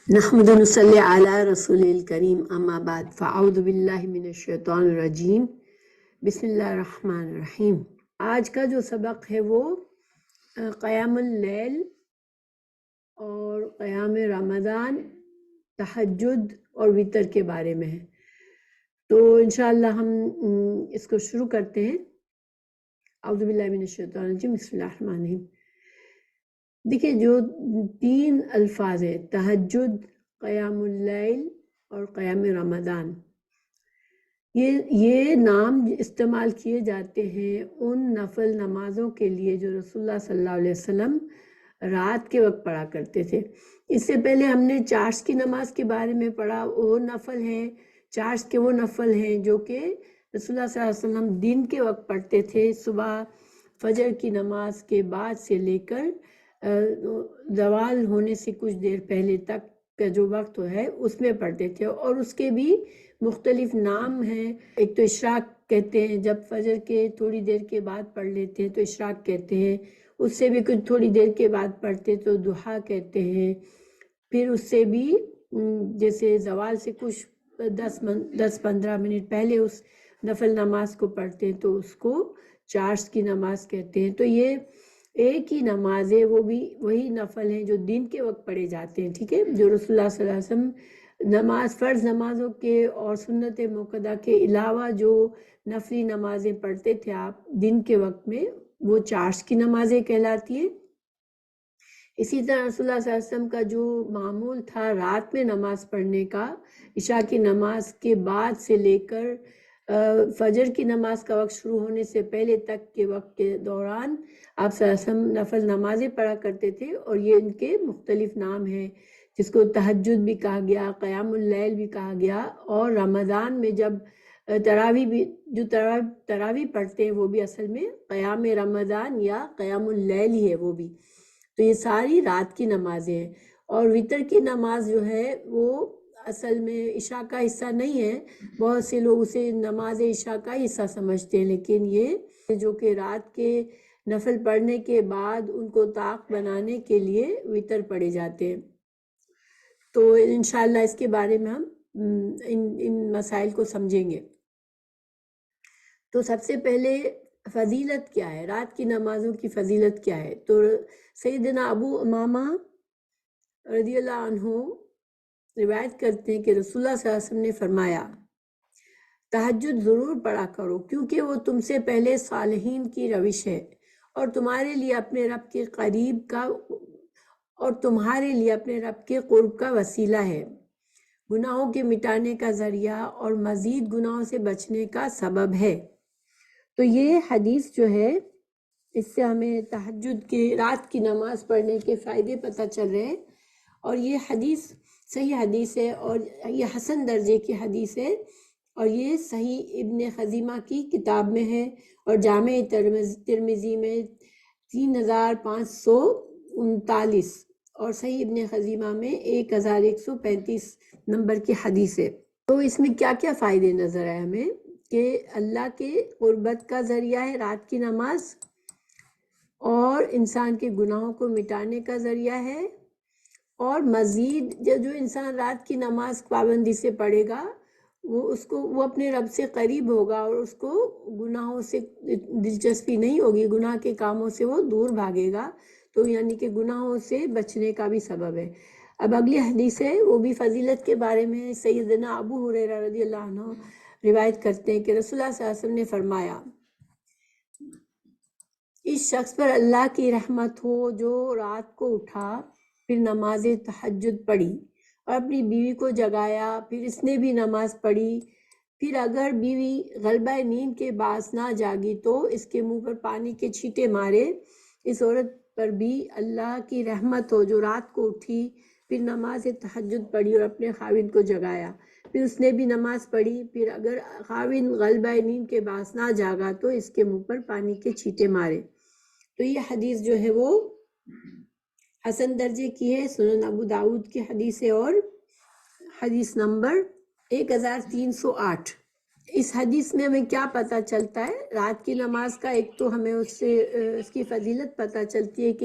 نحمد و نصلی علی رسول الکریم اما بعد فاعوذ باللہ من الشیطان الرجیم بسم اللہ الرحمن الرحیم۔ آج کا جو سبق ہے وہ قیام اللیل اور قیام رمضان، تہجد اور وتر کے بارے میں ہے۔ تو انشاءاللہ ہم اس کو شروع کرتے ہیں۔ اعوذ باللہ من الشیطان الرجیم بسم اللہ الرحمن الرحیم۔ دیکھیں، جو تین الفاظ ہیں، تہجد، قیام اللیل اور قیام رمضان، یہ نام استعمال کیے جاتے ہیں ان نفل نمازوں کے لیے جو رسول اللہ صلی اللہ علیہ وسلم رات کے وقت پڑھا کرتے تھے۔ اس سے پہلے ہم نے چارش کی نماز کے بارے میں پڑھا، وہ نفل ہیں، چارش کے وہ نفل ہیں جو کہ رسول اللہ صلی اللہ علیہ وسلم دن کے وقت پڑھتے تھے، صبح فجر کی نماز کے بعد سے لے کر زوال ہونے سے کچھ دیر پہلے تک کا جو وقت ہے اس میں پڑھتے تھے، اور اس کے بھی مختلف نام ہیں۔ ایک تو اشراق کہتے ہیں، جب فجر کے تھوڑی دیر کے بعد پڑھ لیتے ہیں تو اشراق کہتے ہیں، اس سے بھی کچھ تھوڑی دیر کے بعد پڑھتے تو ضحیٰ کہتے ہیں، پھر اس سے بھی جیسے زوال سے کچھ 10-15 منٹ پہلے اس نفل نماز کو پڑھتے ہیں تو اس کو چارش کی نماز کہتے ہیں۔ تو یہ ایک ہی نماز ہے، وہ بھی وہی نفل ہیں جو دن کے وقت پڑھے جاتے ہیں، ٹھیک ہے، جو رسول اللہ صلی اللہ علیہ وسلم فرض نمازوں کے اور سنت موقدہ کے علاوہ جو نفلی نمازیں پڑھتے تھے آپ دن کے وقت میں، وہ چارش کی نمازیں کہلاتی ہیں۔ اسی طرح رسول اللہ صلی اللہ علیہ وسلم کا جو معمول تھا رات میں نماز پڑھنے کا، عشاء کی نماز کے بعد سے لے کر فجر کی نماز کا وقت شروع ہونے سے پہلے تک کے وقت کے دوران آپ صلی اللہ علیہ وسلم نفل نمازیں پڑھا کرتے تھے، اور یہ ان کے مختلف نام ہیں، جس کو تہجد بھی کہا گیا، قیام اللیل بھی کہا گیا، اور رمضان میں جب تراویح بھی جو تراویح پڑھتے ہیں وہ بھی اصل میں قیام رمضان یا قیام اللیل ہی ہے وہ بھی۔ تو یہ ساری رات کی نمازیں ہیں، اور وتر کی نماز جو ہے وہ اصل میں عشاء کا حصہ نہیں ہے، بہت سے لوگ اسے نماز عشاء کا حصہ سمجھتے ہیں، لیکن یہ جو کہ رات کے نفل پڑھنے کے بعد ان کو طاق بنانے کے لیے وتر پڑھے جاتے ہیں۔ تو انشاءاللہ اس کے بارے میں ہم ان مسائل کو سمجھیں گے۔ تو سب سے پہلے فضیلت کیا ہے، رات کی نمازوں کی فضیلت کیا ہے؟ تو سیدنا ابو امامہ رضی اللہ عنہ روایت کرتے ہیں کہ رسول اللہ صلی اللہ علیہ وسلم نے فرمایا، تہجد ضرور پڑھا کرو، کیونکہ وہ تم سے پہلے صالحین کی روش ہے، اور تمہارے لیے اپنے رب کے قرب کا وسیلہ ہے، گناہوں کے مٹانے کا ذریعہ اور مزید گناہوں سے بچنے کا سبب ہے۔ تو یہ حدیث جو ہے، اس سے ہمیں تہجد کے رات کی نماز پڑھنے کے فائدے پتہ چل رہے ہیں، اور یہ حدیث صحیح حدیث ہے، اور یہ حسن درجے کی حدیث ہے، اور یہ صحیح ابن خزیمہ کی کتاب میں ہے، اور جامع ترمذی میں 3539 اور صحیح ابن خزیمہ میں 1135 نمبر کی حدیث ہے۔ تو اس میں کیا کیا فائدے نظر آئے ہمیں؟ کہ اللہ کے قربت کا ذریعہ ہے رات کی نماز، اور انسان کے گناہوں کو مٹانے کا ذریعہ ہے، اور مزید جو انسان رات کی نماز پابندی سے پڑھے گا وہ اپنے رب سے قریب ہوگا، اور اس کو گناہوں سے دلچسپی نہیں ہوگی، گناہ کے کاموں سے وہ دور بھاگے گا، تو یعنی کہ گناہوں سے بچنے کا بھی سبب ہے۔ اب اگلی حدیث ہے، وہ بھی فضیلت کے بارے میں، سیدنا ابو ہریرہ رضی اللہ عنہ روایت کرتے ہیں کہ رسول اللہ صلی اللہ علیہ وسلم نے فرمایا، اس شخص پر اللہ کی رحمت ہو جو رات کو اٹھا، پھر نماز تہجد پڑھی اور اپنی بیوی کو جگایا، پھر اس نے بھی نماز پڑھی، پھر اگر بیوی غلبہ نیند کے باعث نہ جاگی تو اس کے منہ پر پانی کے چھینٹے مارے۔ اس عورت پر بھی اللہ کی رحمت ہو جو رات کو اٹھی، پھر نماز تہجد پڑھی اور اپنے خاوند کو جگایا، پھر اس نے بھی نماز پڑھی، پھر اگر خاوند غلبہ نیند کے باعث نہ جاگا تو اس کے منہ پر پانی کے چھینٹے مارے۔ تو یہ حدیث جو ہے وہ حسن درجے کی ہے، سنن ابو داؤد کی حدیث ہے، اور حدیث نمبر 1308۔ اس حدیث میں ہمیں کیا پتہ چلتا ہے رات کی نماز کا؟ ایک تو ہمیں اس کی فضیلت پتہ چلتی ہے کہ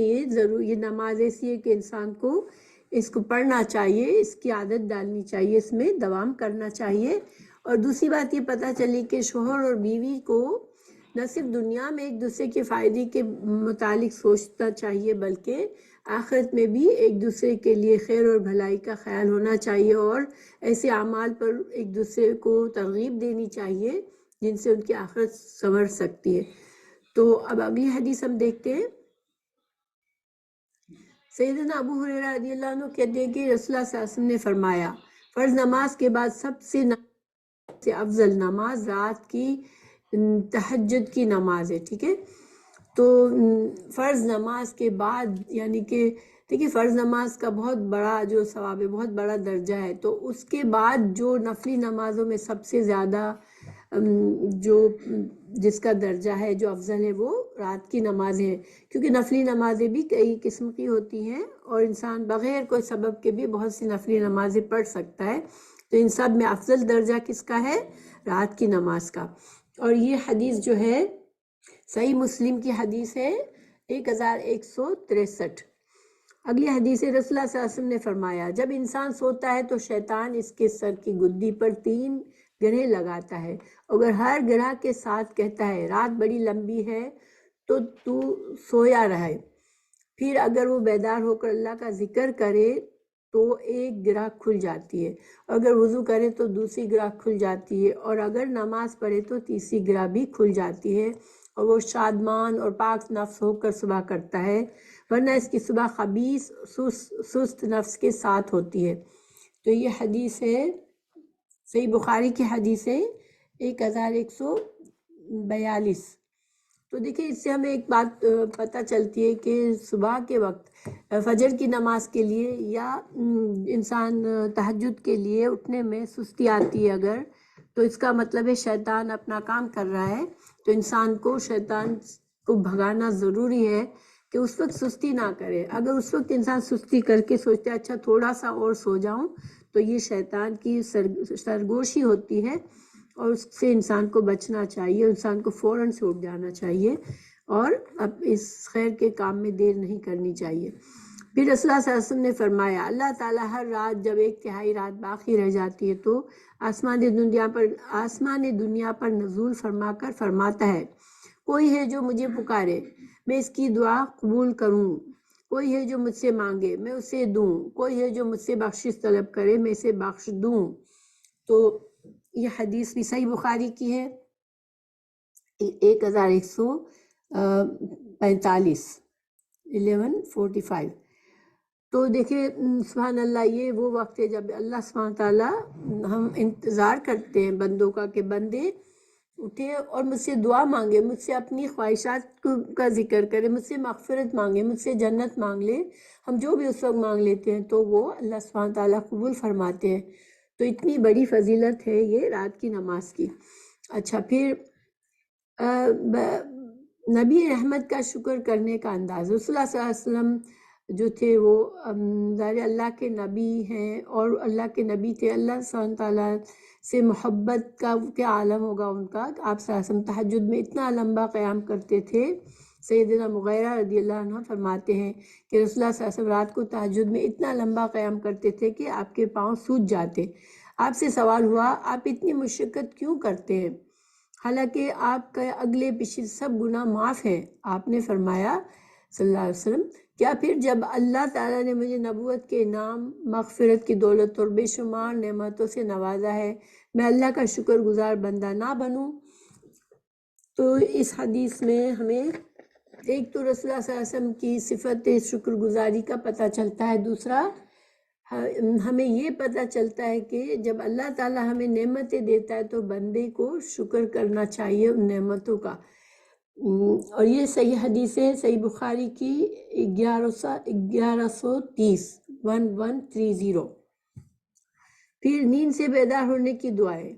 یہ نماز ایسی ہے کہ انسان کو اس کو پڑھنا چاہیے، اس کی عادت ڈالنی چاہیے، اس میں دوام کرنا چاہیے۔ اور دوسری بات یہ پتہ چلی کہ شوہر اور بیوی کو نہ صرف دنیا میں ایک دوسرے کے فائدے کے متعلق سوچنا چاہیے، بلکہ آخرت میں بھی ایک دوسرے کے لیے خیر اور بھلائی کا خیال ہونا چاہیے، اور ایسے اعمال پر ایک دوسرے کو ترغیب دینی چاہیے جن سے ان کی آخرت سنور سکتی ہے۔ تو اب اگلی حدیث ہم دیکھتے ہیں۔ سیدنا ابو ہریرہ رضی اللہ عنہ کہتے ہیں کہ رسول اللہ صلی اللہ علیہ وسلم نے فرمایا، فرض نماز کے بعد سب سے افضل نماز رات کی تہجد کی نماز ہے، ٹھیک ہے۔ تو فرض نماز کے بعد یعنی کہ دیکھیے فرض نماز کا بہت بڑا جو ثواب ہے، بہت بڑا درجہ ہے، تو اس کے بعد جو نفلی نمازوں میں سب سے زیادہ جو جس کا درجہ ہے، جو افضل ہے، وہ رات کی نمازیں ہیں، کیونکہ نفلی نمازیں بھی کئی قسم کی ہوتی ہیں اور انسان بغیر کوئی سبب کے بھی بہت سی نفلی نمازیں پڑھ سکتا ہے، تو ان سب میں افضل درجہ کس کا ہے؟ رات کی نماز کا۔ اور یہ حدیث جو ہے صحیح مسلم کی حدیث ہے 1163۔ اگلی حدیث رسول اللہ صلی اللہ علیہ وسلم نے فرمایا، جب انسان سوتا ہے تو شیطان اس کے سر کی گدی پر 3 گرہیں لگاتا ہے، اگر ہر گرہ کے ساتھ کہتا ہے رات بڑی لمبی ہے تو سویا رہے، پھر اگر وہ بیدار ہو کر اللہ کا ذکر کرے تو ایک گرہ کھل جاتی ہے، اگر وضو کرے تو دوسری گرہ کھل جاتی ہے، اور اگر نماز پڑھے تو تیسری گرہ بھی کھل جاتی ہے، اور وہ شادمان اور پاک نفس ہو کر صبح کرتا ہے، ورنہ اس کی صبح خبیث سست نفس کے ساتھ ہوتی ہے۔ تو یہ حدیث ہے، صحیح بخاری کی حدیث ہے 1142۔ تو دیکھیں اس سے ہمیں ایک بات پتہ چلتی ہے کہ صبح کے وقت فجر کی نماز کے لیے یا انسان تہجد کے لیے اٹھنے میں سستی آتی ہے اگر، تو اس کا مطلب ہے شیطان اپنا کام کر رہا ہے، تو انسان کو شیطان کو بھگانا ضروری ہے کہ اس وقت سستی نہ کرے۔ اگر اس وقت انسان سستی کر کے سوچتے اچھا تھوڑا سا اور سو جاؤں، تو یہ شیطان کی سرگوشی ہوتی ہے، اور اس سے انسان کو بچنا چاہیے، انسان کو فوراً سے اٹھ جانا چاہیے اور اب اس خیر کے کام میں دیر نہیں کرنی چاہیے۔ پھر رسول اللہ صلی اللہ علیہ وسلم نے فرمایا، اللہ تعالیٰ ہر رات جب 1/3 رات باقی رہ جاتی ہے تو آسمان دنیا پر نزول فرما کر فرماتا ہے، کوئی ہے جو مجھے پکارے میں اس کی دعا قبول کروں، کوئی ہے جو مجھ سے مانگے میں اسے دوں، کوئی ہے جو مجھ سے بخشش طلب کرے میں اسے بخش دوں۔ تو یہ حدیث بھی صحیح بخاری کی ہے 1145 1145۔ تو دیکھیں سبحان اللہ، یہ وہ وقت ہے جب اللہ سبحانہ تعالیٰ ہم انتظار کرتے ہیں بندوں کا کہ بندے اٹھے اور مجھ سے دعا مانگے، مجھ سے اپنی خواہشات کا ذکر کرے، مجھ سے مغفرت مانگے، مجھ سے جنت مانگ لے۔ ہم جو بھی اس وقت مانگ لیتے ہیں تو وہ اللہ سبحانہ تعالیٰ قبول فرماتے ہیں۔ تو اتنی بڑی فضیلت ہے یہ رات کی نماز کی۔ اچھا، پھر نبی رحمت کا شکر کرنے کا انداز۔ رسول اللہ صلی اللہ علیہ وسلم جو تھے وہ اللہ کے نبی ہیں، اور اللہ کے نبی تھے، اللہ سبحانہ تعالیٰ سے محبت کا کیا عالم ہوگا ان کا۔ آپ صلی اللہ علیہ وسلم تہجد میں اتنا لمبا قیام کرتے تھے۔ سیدنا مغیرہ رضی اللہ عنہ فرماتے ہیں کہ رسول اللہ صلی اللہ علیہ وسلم رات کو تہجد میں اتنا لمبا قیام کرتے تھے کہ آپ کے پاؤں سوج جاتے۔ آپ سے سوال ہوا، آپ اتنی مشقت کیوں کرتے ہیں حالانکہ آپ کا اگلے پچھلے سب گناہ معاف ہیں؟ آپ نے فرمایا صلی اللہ علیہ وسلم، کیا پھر جب اللہ تعالیٰ نے مجھے نبوت کے انعام، مغفرت کی دولت اور بے شمار نعمتوں سے نوازا ہے، میں اللہ کا شکر گزار بندہ نہ بنوں؟ تو اس حدیث میں ہمیں ایک تو رسول اللہ صلی اللہ علیہ وسلم کی صفت شکر گزاری کا پتہ چلتا ہے، دوسرا ہمیں یہ پتہ چلتا ہے کہ جب اللہ تعالیٰ ہمیں نعمتیں دیتا ہے تو بندے کو شکر کرنا چاہیے ان نعمتوں کا۔ اور یہ صحیح حدیث ہے، صحیح بخاری کی 1130۔ پھر نیند سے بیدار ہونے کی دعائیں۔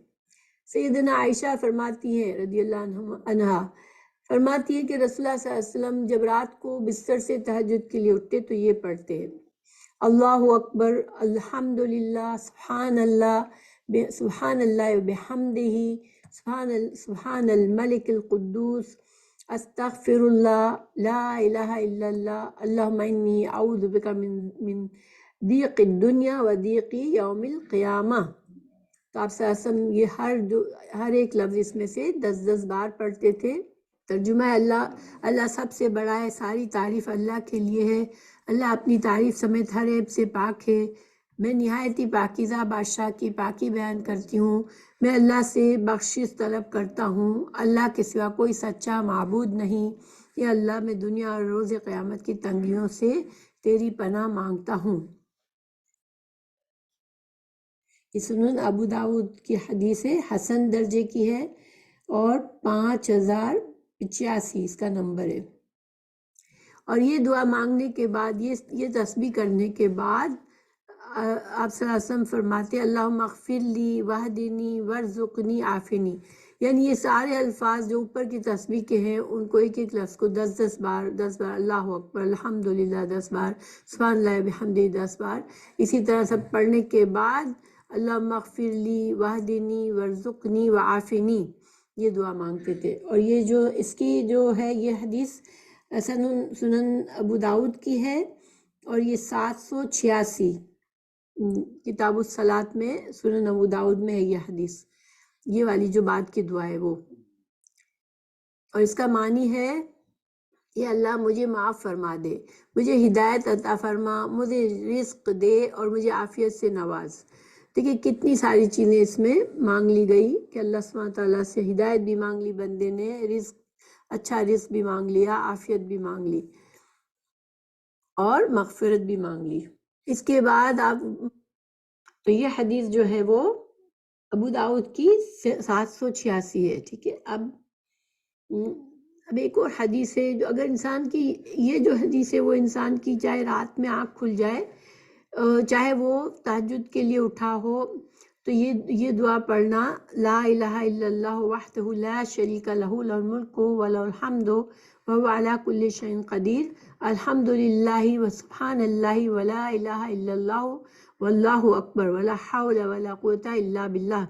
سیدنا عائشہ فرماتی ہیں رضی اللہ عنہا، فرماتی ہیں کہ رسول اللہ صلی اللہ علیہ وسلم جب رات کو بستر سے تہجد کے لیے اٹھتے تو یہ پڑھتے ہیں، اللہ اکبر، الحمدللہ، سبحان اللہ وبحمدہ، سبحان الملک القدوس، استغفر اللہ، لا الہ الا اللہ، اللہم انی اعوذ بک من ضیق الدنیا و ضیق یوم القیامہ. تو آپ صلی اللہ علیہ وسلم یہ ہر ایک لفظ اس میں سے 10 بار پڑھتے تھے. ترجمہ اللہ سب سے بڑا ہے، ساری تعریف اللہ کے لیے ہے، اللہ اپنی تعریف سمیت ہر عیب سے پاک ہے. میں نہایت ہی پاکیزہ بادشاہ کی پاکی بیان کرتی ہوں، میں اللہ سے بخشش طلب کرتا ہوں، اللہ کے سوا کوئی سچا معبود نہیں. یا اللہ میں دنیا اور روز قیامت کی تنگیوں سے تیری پناہ مانگتا ہوں. یہ سنن ابو داؤد کی حدیث ہے، حسن درجے کی ہے اور 5085 اس کا نمبر ہے. اور یہ دعا مانگنے کے بعد، یہ تسبیح کرنے کے بعد آپ صلی اللہ علیہ وسلم فرماتے اللہم اغفر لی وحدنی ورزقنی عافنی. یعنی یہ سارے الفاظ جو اوپر کی تسبیح کے ہیں ان کو ایک ایک لفظ کو 10 بار اللہ اکبر الحمدللہ 10 بار، سبحان اللہ بحمدہ 10 بار، اسی طرح سب پڑھنے کے بعد اللہم اغفر لی وحدنی ورزقنی وعافنی یہ دعا مانگتے تھے. اور یہ جو اس کی جو ہے یہ حدیث سنن ابو داؤد کی ہے اور یہ 786 کتاب الصلاۃ میں سنن ابو داؤد میں ہے یہ حدیث، یہ والی جو بعد کی دعا ہے وہ. اور اس کا معنی ہے کہ اللہ مجھے معاف فرما دے، مجھے ہدایت عطا فرما، مجھے رزق دے اور مجھے عافیت سے نواز. دیکھیے کتنی ساری چیزیں اس میں مانگ لی گئی کہ اللہ سبحانہ تعالیٰ سے ہدایت بھی مانگ لی بندے نے، رزق اچھا رزق بھی مانگ لیا، عافیت بھی مانگ لی اور مغفرت بھی مانگ لی. اس کے بعد آپ تو یہ حدیث جو ہے وہ ابو داؤد کی 786 ہے. ٹھیک ہے، اب ایک اور حدیث ہے جو اگر انسان کی یہ جو حدیث ہے وہ انسان کی چاہے رات میں آنکھ کھل جائے، چاہے وہ تہجد کے لیے اٹھا ہو، تو یہ دعا پڑھنا لا الہ الا اللہ وحدہ لا شریک لہ لہ الملک و لہ الحمد وہو علی کل شیء قدیر الحمد للہ وسبحان اللہ ولا الہ الا اللہ واللہ اکبر ولا حول ولا قوة الا باللہ.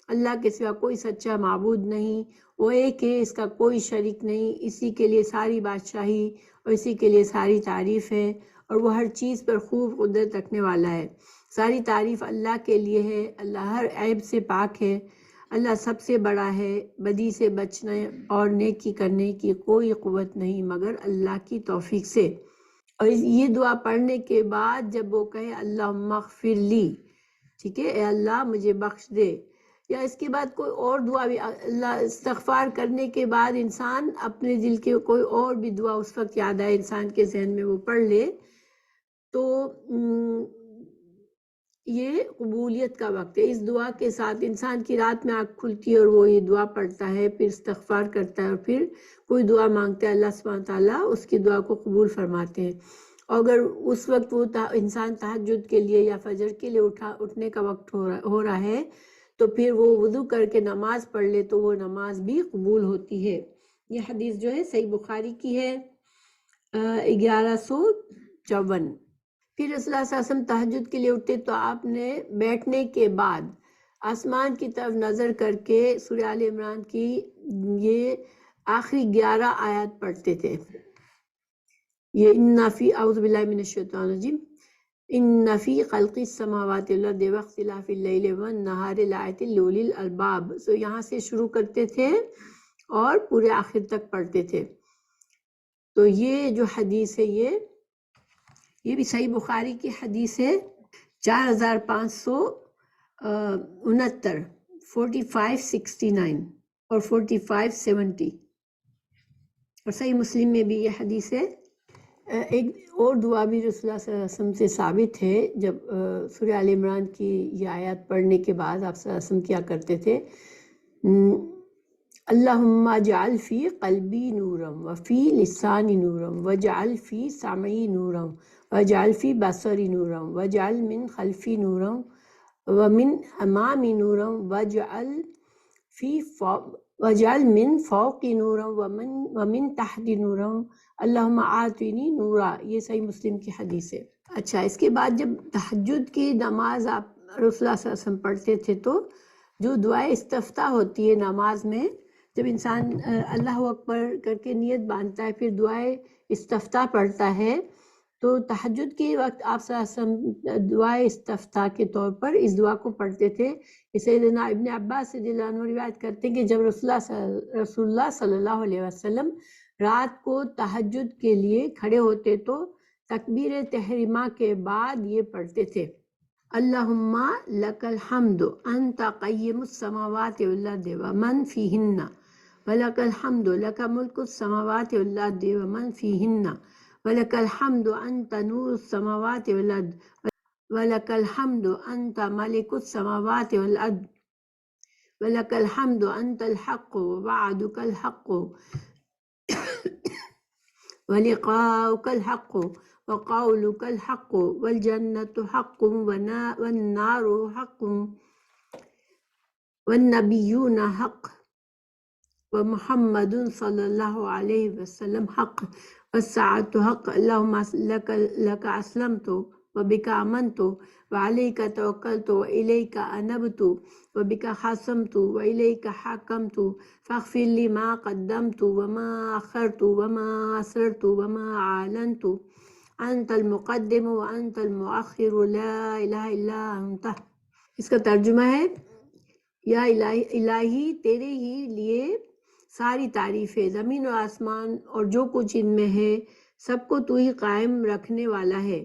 اللہ کے سوا کوئی سچا معبود نہیں، وہ ایک ہے، اس کا کوئی شریک نہیں، اسی کے لیے ساری بادشاہی اور اسی کے لیے ساری تعریف ہے، اور وہ ہر چیز پر خوب قدرت رکھنے والا ہے. ساری تعریف اللہ کے لیے ہے، اللہ ہر عیب سے پاک ہے، اللہ سب سے بڑا ہے، بدی سے بچنے اور نیکی کرنے کی کوئی قوت نہیں مگر اللہ کی توفیق سے. اور یہ دعا پڑھنے کے بعد جب وہ کہے اللہم اغفر لی، ٹھیک ہے، اے اللہ مجھے بخش دے، یا اس کے بعد کوئی اور دعا بھی اللہ استغفار کرنے کے بعد انسان اپنے دل کے کوئی اور بھی دعا اس وقت یاد آئے انسان کے ذہن میں وہ پڑھ لے تو یہ قبولیت کا وقت ہے. اس دعا کے ساتھ انسان کی رات میں آنکھ کھلتی ہے اور وہ یہ دعا پڑھتا ہے، پھر استغفار کرتا ہے اور پھر کوئی دعا مانگتا ہے، اللہ سبحانہ تعالیٰ اس کی دعا کو قبول فرماتے ہیں. اور اگر اس وقت وہ انسان تہجد کے لیے یا فجر کے لیے اٹھنے کا وقت ہو رہا ہے تو پھر وہ وضو کر کے نماز پڑھ لے تو وہ نماز بھی قبول ہوتی ہے. یہ حدیث جو ہے صحیح بخاری کی ہے 1154. پھر رسول اللہ صلی اللہ علیہ وسلم تہجد کے لیے اٹھتے تو آپ نے بیٹھنے کے بعد آسمان کی طرف نظر کر کے سورہ آل عمران کی یہ آخری 11 آیات پڑھتے تھے. یہ ان فی اعوذ باللہ من الشیطان الرجیم ان فی خلق السماوات والارض واختلاف اللیل والنہار لآیات لأولی الالباب. سو یہاں سے شروع کرتے تھے اور پورے آخر تک پڑھتے تھے. تو یہ جو حدیث ہے یہ بھی صحیح بخاری کی حدیث ہے 4569 4569 اور 4570. اور صحیح مسلم میں بھی یہ حدیث ہے. ایک اور دعا بھی رسول اللہ صلی اللہ علیہ وسلم سے ثابت ہے. جب سورہ آل عمران کی یہ آیات پڑھنے کے بعد آپ صلی اللہ علیہ وسلم کیا کرتے تھے اللہم اجعل فی قلبی نورم وفی لسانی نورم وجعل فی سمعی نورم وجعل فی بصری نورم وجعل من خلفی نورم ومن امامی نورم وجعل من فوقی نورم ومن تحت نورم اللہم آتینی نورا. یہ صحیح مسلم کی حدیث ہے. اچھا، اس کے بعد جب تہجد کی نماز آپ رسول اللہ صلی اللہ علیہ وسلم پڑھتے تھے تو جو دعائے استفتاح ہوتی ہے نماز میں، جب انسان اللہ اکبر کر کے نیت باندھتا ہے پھر دعائے استفتاح پڑھتا ہے تو تہجد کے وقت آپ صلی اللہ علیہ وسلم دعائے استفتاح کے طور پر اس دعا کو پڑھتے تھے۔ سیدنا ابن عباس رضی اللہ عنہ روایت کرتے ہیں کہ جب رسول اللہ صلی اللہ علیہ وسلم رات کو تہجد کے لیے کھڑے ہوتے تو تکبیر تحریمہ کے بعد یہ پڑھتے تھے: اللہم لک الحمد انت قیم السماوات والارض ومن فیہن ولک الحمد لک ملک السماوات والارض ومن فیہن ولک الحمد انت نور السماوات والارض ولک الحمد انت ملک السماوات والارض ولک الحمد انت الحق ووعدک الحق ولقاؤک الحق وقولک الحق والجنة حق والنار حق والنبیون حق ومحمد صلی اللہ علیہ وسلم حق والساعة حق اللہم لک اسلمت وبک آمنت وعلیک توکلت وإلیک انبت وبک خاصمت وإلیک حاکمت فاغفر لی ما قدمت وما اخرت وما اسررت وما اعلنت انت المقدم وانت المؤخر لا الہ الا انت۔ اس کا ترجمہ ہے: یا الہی تیرے ہی لیے ساری تعریف ہے، زمین و آسمان اور جو کچھ ان میں ہے سب کو تو ہی قائم رکھنے والا ہے۔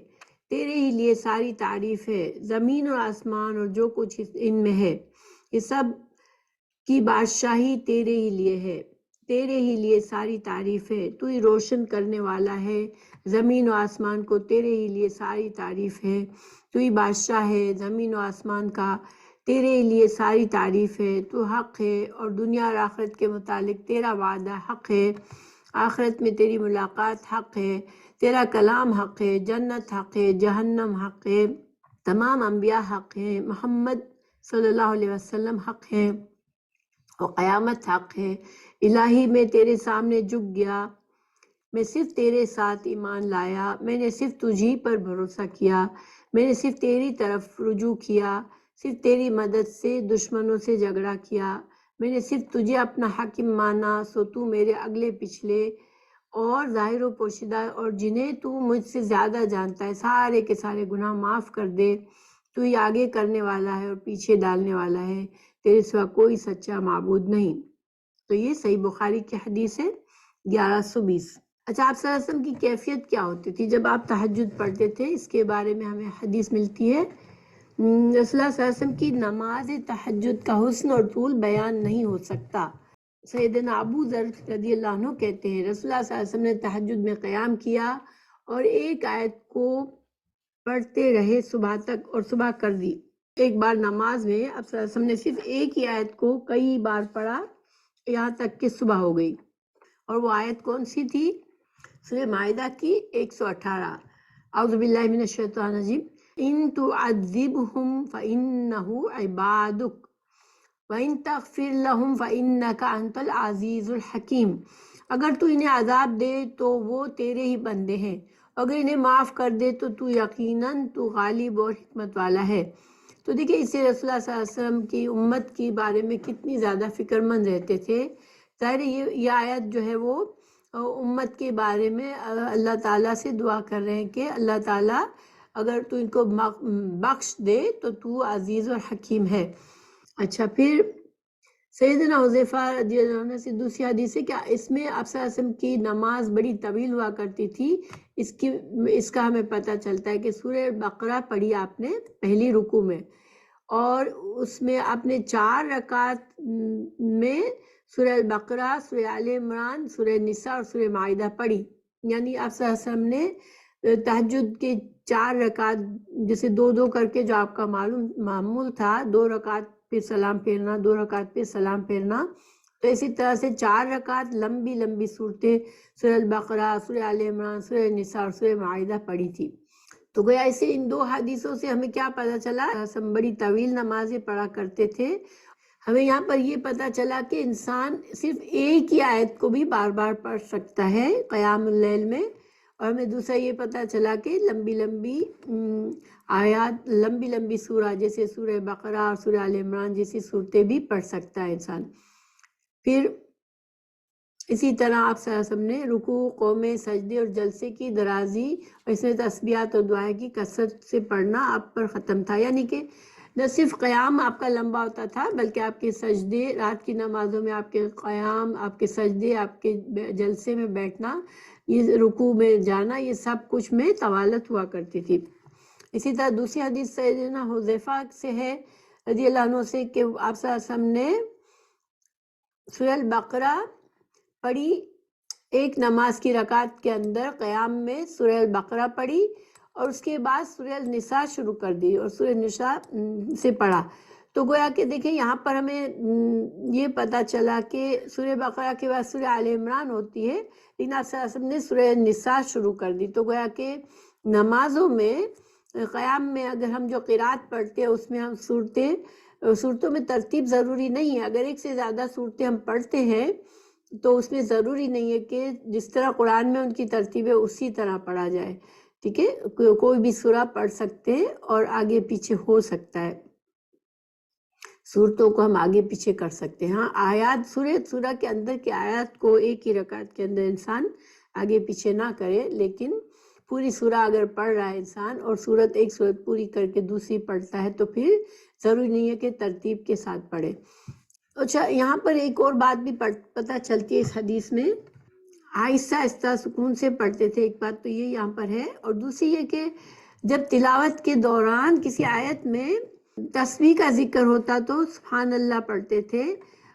تیرے ہی لیے ساری تعریف ہے، زمین اور آسمان اور جو کچھ ان میں ہے یہ سب کی بادشاہی تیرے ہی لیے ہے۔ تیرے ہی لیے ساری تعریف ہے، تو ہی روشن کرنے والا ہے زمین و آسمان کو، تیرے ہی لیے ساری تعریف ہے، تو ہی بادشاہ ہے زمین و آسمان کا، تیرے ہی لیے ساری تعریف ہے، تو حق ہے اور دنیا اور آخرت کے متعلق تیرا وعدہ حق ہے، آخرت میں تیری ملاقات حق ہے، تیرا کلام حق ہے، جنت حق ہے، جہنم حق ہے، تمام انبیاء حق ہیں، محمد صلی اللہ علیہ وسلم حق ہیں اور قیامت حق ہے۔ الہی میں تیرے سامنے جھک گیا، میں صرف تیرے ساتھ ایمان لایا، میں نے صرف تجھی پر بھروسہ کیا، میں نے صرف تیری طرف رجوع کیا، صرف تیری مدد سے دشمنوں سے جھگڑا کیا، میں نے صرف تجھے اپنا حاکم مانا، سو تو میرے اگلے پچھلے اور ظاہر و پوشیدہ اور جنہیں تو مجھ سے زیادہ جانتا ہے سارے کے سارے گناہ معاف کر دے، تو ہی آگے کرنے والا ہے اور پیچھے ڈالنے والا ہے، تیرے سوا کوئی سچا معبود نہیں۔ تو یہ صحیح بخاری کی حدیث ہے 1120۔ اچھا، آپ صلی اللہ علیہ وسلم کی کیفیت کیا ہوتی تھی جب آپ تہجد پڑھتے تھے؟ اس کے بارے میں ہمیں حدیث ملتی ہے۔ رسول اللہ صلی اللہ علیہ وسلم کی نماز تہجد کا حسن اور طول بیان نہیں ہو سکتا۔ سیدنا ابو ذر رضی اللہ عنہ کہتے ہیں رسول اللہ صلی اللہ علیہ وسلم نے تہجد میں قیام کیا اور ایک آیت کو پڑھتے رہے صبح تک اور صبح کر دی۔ ایک بار نماز میں اب صلی اللہ علیہ وسلم نے صرف ایک ہی آیت کو کئی بار پڑھا یہاں تک کہ صبح ہو گئی، اور وہ آیت کون سی تھی؟ سورہ مائدہ کی 118، اعوذ باللہ من الشیطان الرجیم، ان تعذبہم فانہم عبادک وَإِن تَغْفِرْ لَهُمْ فَإِنَّكَ أَنْتَ الْعَزِيزُ الْحَكِيمُ۔ اگر تو انہیں عذاب دے تو وہ تیرے ہی بندے ہیں، اگر انہیں معاف کر دے تو تو یقیناً تو غالب اور حکمت والا ہے۔ تو دیکھیں اس سے رسول اللہ صلی اللہ علیہ وسلم کی امت کے بارے میں کتنی زیادہ فکر مند رہتے تھے۔ ظاہر یہ آیت جو ہے وہ امت کے بارے میں اللہ تعالیٰ سے دعا کر رہے ہیں کہ اللہ تعالیٰ اگر تو ان کو بخش دے تو عزیز اور حکیم ہے۔ اچھا، پھر سیدنا حذیفہ رضی اللہ عنہ سے دوسری حدیث ہے کہ اس میں آپ صلی اللہ علیہ وسلم کی نماز بڑی طویل ہوا کرتی تھی۔ اس کا ہمیں پتہ چلتا ہے کہ سورہ بقرہ پڑھی آپ نے پہلی رکوع میں، اور اس میں آپ نے 4 رکعت میں سورہ البقرہ، سورہ آل عمران، سورہ نساء اور سورہ مائدہ پڑھی، یعنی آپ صلی اللہ علیہ وسلم نے تہجد کے 4 رکعت جیسے 2 کر کے جو آپ کا معمول تھا، 2 رکعت پھر سلام پھیرنا، 2 رکعت پھر سلام پھیرنا، تو اسی طرح سے 4 رکعت لمبی لمبی صورتیں سورہ البقرہ، سورہ آل عمران، سورہ نساء اور سورہ مائدہ پڑھی تھی۔ تو گویا اسے ان 2 حدیثوں سے ہمیں کیا پتہ چلا؟ ہم بڑی طویل نمازیں پڑھا کرتے تھے۔ ہمیں یہاں پر یہ پتہ چلا کہ انسان صرف ایک ہی آیت کو بھی بار بار پڑھ سکتا ہے قیام اللیل میں، اور ہمیں دوسرا یہ پتہ چلا کہ لمبی لمبی آیات، لمبی لمبی سورہ جیسے سورہ بقرہ اور سورہ آل عمران جیسی صورتیں بھی پڑھ سکتا ہے انسان۔ پھر اسی طرح آپ صلی اللہ علیہ وسلم نے رکوع، قومے، سجدے اور جلسے کی درازی اور اس میں تسبیحات اور دعائیں کی کثرت سے پڑھنا آپ پر ختم تھا، یعنی کہ نہ صرف قیام آپ کا لمبا ہوتا تھا بلکہ آپ کے سجدے، رات کی نمازوں میں آپ کے قیام، آپ کے سجدے، آپ کے جلسے میں بیٹھنا، یہ رکوع میں جانا، یہ سب کچھ میں طوالت ہوا کرتی تھی۔ اسی طرح دوسری حدیث سیدنا حذیفہ سے ہے رضی اللہ عنہ سے کہ آپ صلی اللہ علیہ وسلم نے سورہ البقرہ پڑھی، ایک نماز کی رکعت کے اندر قیام میں سورہ البقرہ پڑھی اور اس کے بعد سورہ النساء شروع کر دی اور سورہ النساء سے پڑھا۔ تو گویا کہ دیکھیں یہاں پر ہمیں یہ پتہ چلا کہ سورہ بقرہ کے بعد سورہ آل عمران ہوتی ہے، لیکن آپ صلی اللہ علیہ وسلم نے سورہ النساء شروع کر دی۔ تو گویا کہ نمازوں میں قیام میں اگر ہم جو قرات پڑھتے ہیں اس میں ہم صورتوں میں ترتیب ضروری نہیں ہے۔ اگر ایک سے زیادہ صورتیں ہم پڑھتے ہیں تو اس میں ضروری نہیں ہے کہ جس طرح قرآن میں ان کی ترتیب ہے اسی طرح پڑھا جائے، ٹھیک ہے، کوئی بھی سورہ پڑھ سکتے ہیں اور آگے پیچھے ہو سکتا ہے، صورتوں کو ہم آگے پیچھے کر سکتے ہیں۔ ہاں آیات سورہ کے اندر کی آیات کو ایک ہی رکعت کے اندر انسان آگے پیچھے نہ کرے، لیکن پوری سورہ اگر پڑھ رہا ہے انسان اور ایک سورت پوری کر کے دوسری پڑھتا ہے تو پھر ضروری نہیں ہے کہ ترتیب کے ساتھ پڑھے۔ اچھا، یہاں پر ایک اور بات بھی پتہ چلتی ہے اس حدیث میں، آہستہ آہستہ سکون سے پڑھتے تھے، ایک بات تو یہ یہاں پر ہے، اور دوسری یہ کہ جب تلاوت کے دوران کسی آیت میں تسبیح کا ذکر ہوتا تو سبحان اللہ پڑھتے تھے،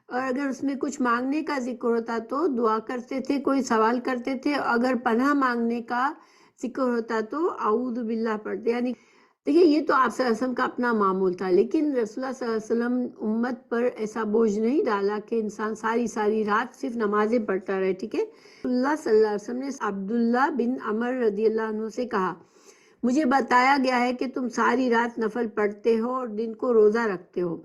اور اگر اس میں کچھ مانگنے کا ذکر ہوتا تو دعا کرتے تھے، کوئی سوال کرتے تھے، اگر پناہ مانگنے کا ذکر ہوتا تو اعوذ باللہ پڑھتے۔ یعنی دیکھیے یہ تو آپ صلی اللہ علیہ وسلم کا اپنا معمول تھا، لیکن رسول اللہ صلی اللہ علیہ وسلم امت پر ایسا بوجھ نہیں ڈالا کہ انسان ساری رات صرف نمازیں پڑھتا رہے، ٹھیک ہے۔ اللہ صلی اللہ علیہ وسلم نے عبداللہ بن عمر رضی اللہ عنہ سے کہا، مجھے بتایا گیا ہے کہ تم ساری رات نفل پڑھتے ہو اور دن کو روزہ رکھتے ہو،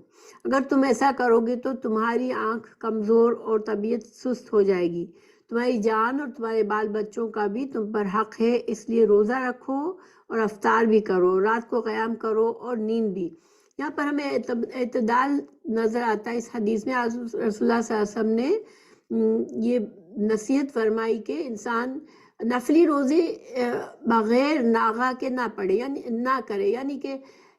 اگر تم ایسا کرو گے تو تمہاری آنکھ کمزور اور طبیعت سست ہو جائے گی، تمہاری جان اور تمہارے بال بچوں کا بھی تم پر حق ہے، اس لیے روزہ رکھو اور افطار بھی کرو، رات کو قیام کرو اور نیند بھی۔ یہاں پر ہمیں اعتدال نظر آتا ہے اس حدیث میں۔ رسول اللہ صلی اللہ علیہ وسلم نے یہ نصیحت فرمائی کہ انسان نفلی روزے بغیر ناغہ کے نہ پڑھے، یعنی نہ کرے، یعنی کہ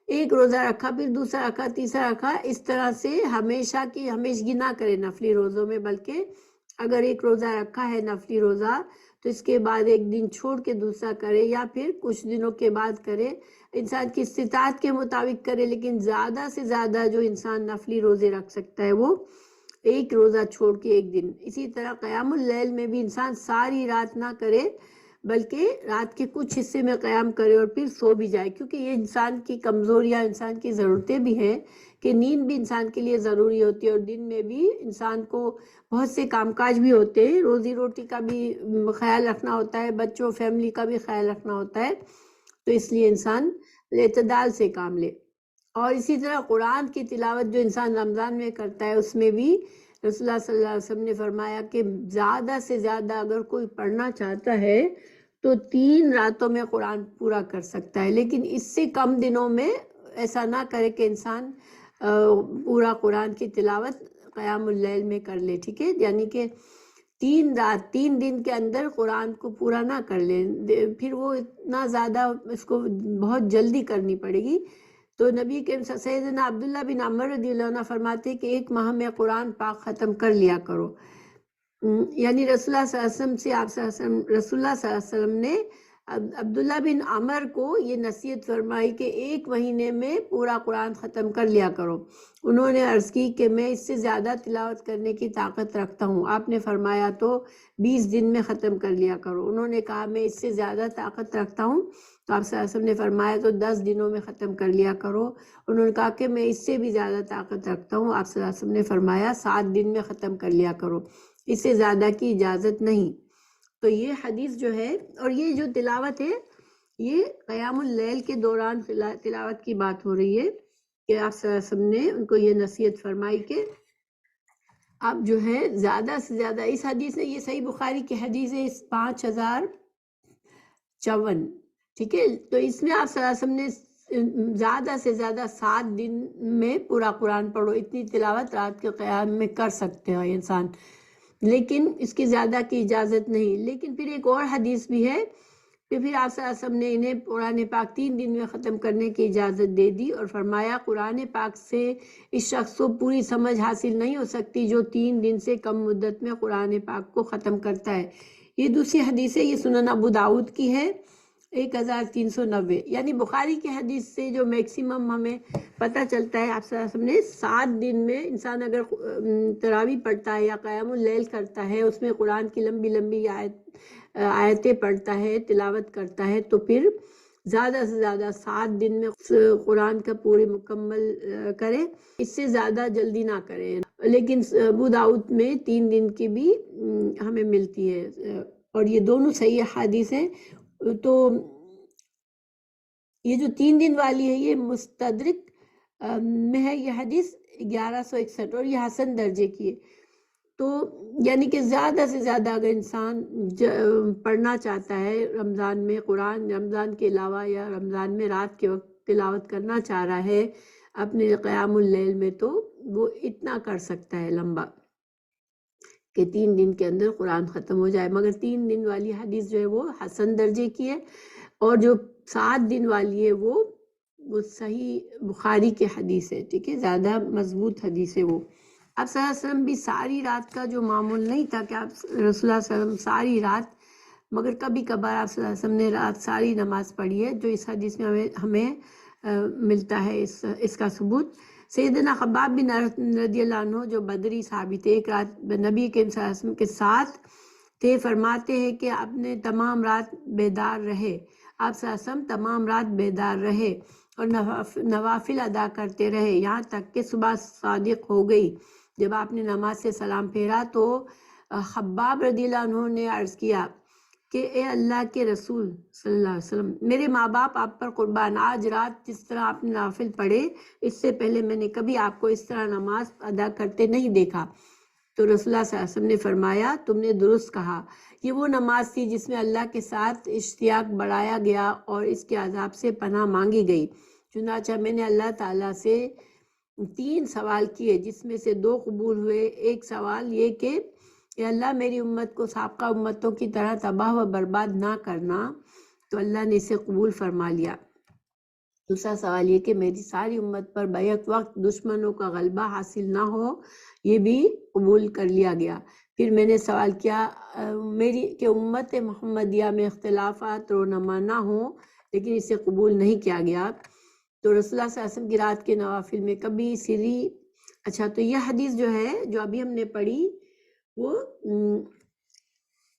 ایک روزہ رکھا پھر دوسرا رکھا تیسرا رکھا، اس طرح سے ہمیشہ کی ہمیشگی نہ کرے نفلی روزوں میں، بلکہ اگر ایک روزہ رکھا ہے نفلی روزہ تو اس کے بعد ایک دن چھوڑ کے دوسرا کرے یا پھر کچھ دنوں کے بعد کرے، انسان کی استطاعت کے مطابق کرے، لیکن زیادہ سے زیادہ جو انسان نفلی روزے رکھ سکتا ہے وہ ایک روزہ چھوڑ کے ایک دن۔ اسی طرح قیام اللیل میں بھی انسان ساری رات نہ کرے بلکہ رات کے کچھ حصے میں قیام کرے اور پھر سو بھی جائے، کیونکہ یہ انسان کی کمزوریاں، انسان کی ضرورتیں بھی ہیں کہ نیند بھی انسان کے لیے ضروری ہوتی ہے، اور دن میں بھی انسان کو بہت سے کام کاج بھی ہوتے ہیں، روزی روٹی کا بھی خیال رکھنا ہوتا ہے، بچوں فیملی کا بھی خیال رکھنا ہوتا ہے، تو اس لیے انسان اعتدال سے کام لے۔ اور اسی طرح قرآن کی تلاوت جو انسان رمضان میں کرتا ہے اس میں بھی رسول اللہ صلی اللہ علیہ وسلم نے فرمایا کہ زیادہ سے زیادہ اگر کوئی پڑھنا چاہتا ہے تو 3 راتوں میں قرآن پورا کر سکتا ہے، لیکن اس سے کم دنوں میں ایسا نہ کرے کہ انسان پورا قرآن کی تلاوت قیام اللیل میں کر لے، ٹھیک ہے، یعنی کہ 3 دن کے اندر قرآن کو پورا نہ کر لے، پھر وہ اتنا زیادہ اس کو بہت جلدی کرنی پڑے گی۔ تو نبی کے سیدنا عبداللہ بن عمر رضی اللہ عنہ فرماتے کہ 1 ماہ میں قرآن پاک ختم کر لیا کرو، یعنی رسول اللہ صلی اللہ علیہ وسلم سے رسول اللہ صلی اللہ علیہ وسلم نے عبداللہ بن عمر کو یہ نصیحت فرمائی کہ 1 مہینے میں پورا قرآن ختم کر لیا کرو۔ انہوں نے عرض کی کہ میں اس سے زیادہ تلاوت کرنے کی طاقت رکھتا ہوں، آپ نے فرمایا تو 20 دن میں ختم کر لیا کرو۔ انہوں نے کہا میں اس سے زیادہ طاقت رکھتا ہوں، تو آپ صلی اللہ علیہ وسلم نے فرمایا تو 10 دنوں میں ختم کر لیا کرو۔ انہوں نے کہا کہ میں اس سے بھی زیادہ طاقت رکھتا ہوں، آپ صلی اللہ علیہ وسلم نے فرمایا 7 دن میں ختم کر لیا کرو، اس سے زیادہ کی اجازت نہیں۔ تو یہ حدیث جو ہے، اور یہ جو تلاوت ہے یہ قیام اللیل کے دوران تلاوت کی بات ہو رہی ہے کہ آپ صلی اللہ علیہ وسلم نے ان کو یہ نصیحت فرمائی کہ آپ جو ہے زیادہ سے زیادہ، اس حدیث میں یہ صحیح بخاری کی حدیث ہے 5054، ٹھیک ہے، تو اس میں آپ صلی اللہ علیہ وسلم نے زیادہ سے زیادہ 7 دن میں پورا قرآن پڑھو، اتنی تلاوت رات کے قیام میں کر سکتے ہو انسان، لیکن اس کی زیادہ کی اجازت نہیں۔ لیکن پھر ایک اور حدیث بھی ہے کہ پھر آپ صلی اللہ علیہ وسلم نے انہیں قرآن پاک 3 دن میں ختم کرنے کی اجازت دے دی اور فرمایا قرآن پاک سے اس شخص کو پوری سمجھ حاصل نہیں ہو سکتی جو 3 دن سے کم مدت میں قرآن پاک کو ختم کرتا ہے۔ یہ دوسری حدیث ہے، یہ سنن ابو داؤد کی ہے 1390، یعنی بخاری کی حدیث سے جو میکسیمم ہمیں پتہ چلتا ہے آپ صلی اللہ علیہ وسلم نے 7 دن میں انسان اگر تراویح پڑھتا ہے یا قیام اللیل کرتا ہے، اس میں قرآن کی لمبی لمبی آیتیں پڑھتا ہے، تلاوت کرتا ہے، تو پھر زیادہ سے زیادہ 7 دن میں قرآن کا پورے مکمل کرے، اس سے زیادہ جلدی نہ کرے۔ لیکن ابو داؤد میں 3 دن کی بھی ہمیں ملتی ہے، اور یہ دونوں صحیح حدیث ہیں۔ تو یہ جو 3 دن والی ہے یہ مستدرک میں ہے یہ حدیث 1161، اور یہ حسن درجے کی ہے۔ تو یعنی کہ زیادہ سے زیادہ اگر انسان پڑھنا چاہتا ہے رمضان میں قرآن، رمضان کے علاوہ یا رمضان میں رات کے وقت تلاوت کرنا چاہ رہا ہے اپنے قیام اللیل میں، تو وہ اتنا کر سکتا ہے لمبا کہ 3 دن کے اندر قرآن ختم ہو جائے۔ مگر 3 دن والی حدیث جو ہے وہ حسن درجے کی ہے، اور جو 7 دن والی ہے وہ صحیح بخاری کی حدیث ہے، ٹھیک ہے، زیادہ مضبوط حدیث ہے وہ۔ آپ صلی اللہ علیہ وسلم بھی ساری رات کا جو معمول نہیں تھا کہ آپ رسول اللہ صلی اللہ علیہ وسلم ساری رات، مگر کبھی کبھار آپ صلی اللہ علیہ وسلم نے رات ساری نماز پڑھی ہے، جو اس حدیث میں ہمیں ملتا ہے اس کا ثبوت۔ سیدنا خباب بن رضی اللہ عنہ جو بدری صحابی تھے، ایک رات نبی کے صلی اللہ علیہ وسلم کے ساتھ تھے، فرماتے ہیں کہ اپنے تمام رات بیدار رہے، آپ صلی اللہ علیہ وسلم تمام رات بیدار رہے اور نوافل ادا کرتے رہے یہاں تک کہ صبح صادق ہو گئی۔ جب آپ نے نماز سے سلام پھیرا تو خباب رضی اللہ عنہ نے عرض کیا کہ اے اللہ کے رسول صلی اللہ علیہ وسلم، میرے ماں باپ آپ پر قربان، آج رات جس طرح آپ نے نوافل پڑھے اس سے پہلے میں نے کبھی آپ کو اس طرح نماز ادا کرتے نہیں دیکھا۔ تو رسول اللہ صلی اللہ علیہ وسلم نے فرمایا تم نے درست کہا، یہ وہ نماز تھی جس میں اللہ کے ساتھ اشتیاق بڑھایا گیا اور اس کے عذاب سے پناہ مانگی گئی۔ چنانچہ میں نے اللہ تعالیٰ سے 3 سوال کیے جس میں سے 2 قبول ہوئے۔ ایک سوال یہ کہ اے اللہ میری امت کو سابقہ امتوں کی طرح تباہ و برباد نہ کرنا، تو اللہ نے اسے قبول فرما لیا۔ دوسرا سوال یہ کہ میری ساری امت پر بیک وقت دشمنوں کا غلبہ حاصل نہ ہو، یہ بھی قبول کر لیا گیا۔ پھر میں نے سوال کیا میری کہ امت محمدیہ میں اختلافات رونما نہ ہوں، لیکن اسے قبول نہیں کیا گیا۔ تو رسول اللہ صلی اللہ علیہ وسلم کی رات کے نوافل میں کبھی سری۔ اچھا، تو یہ حدیث جو ہے جو ابھی ہم نے پڑھی وہ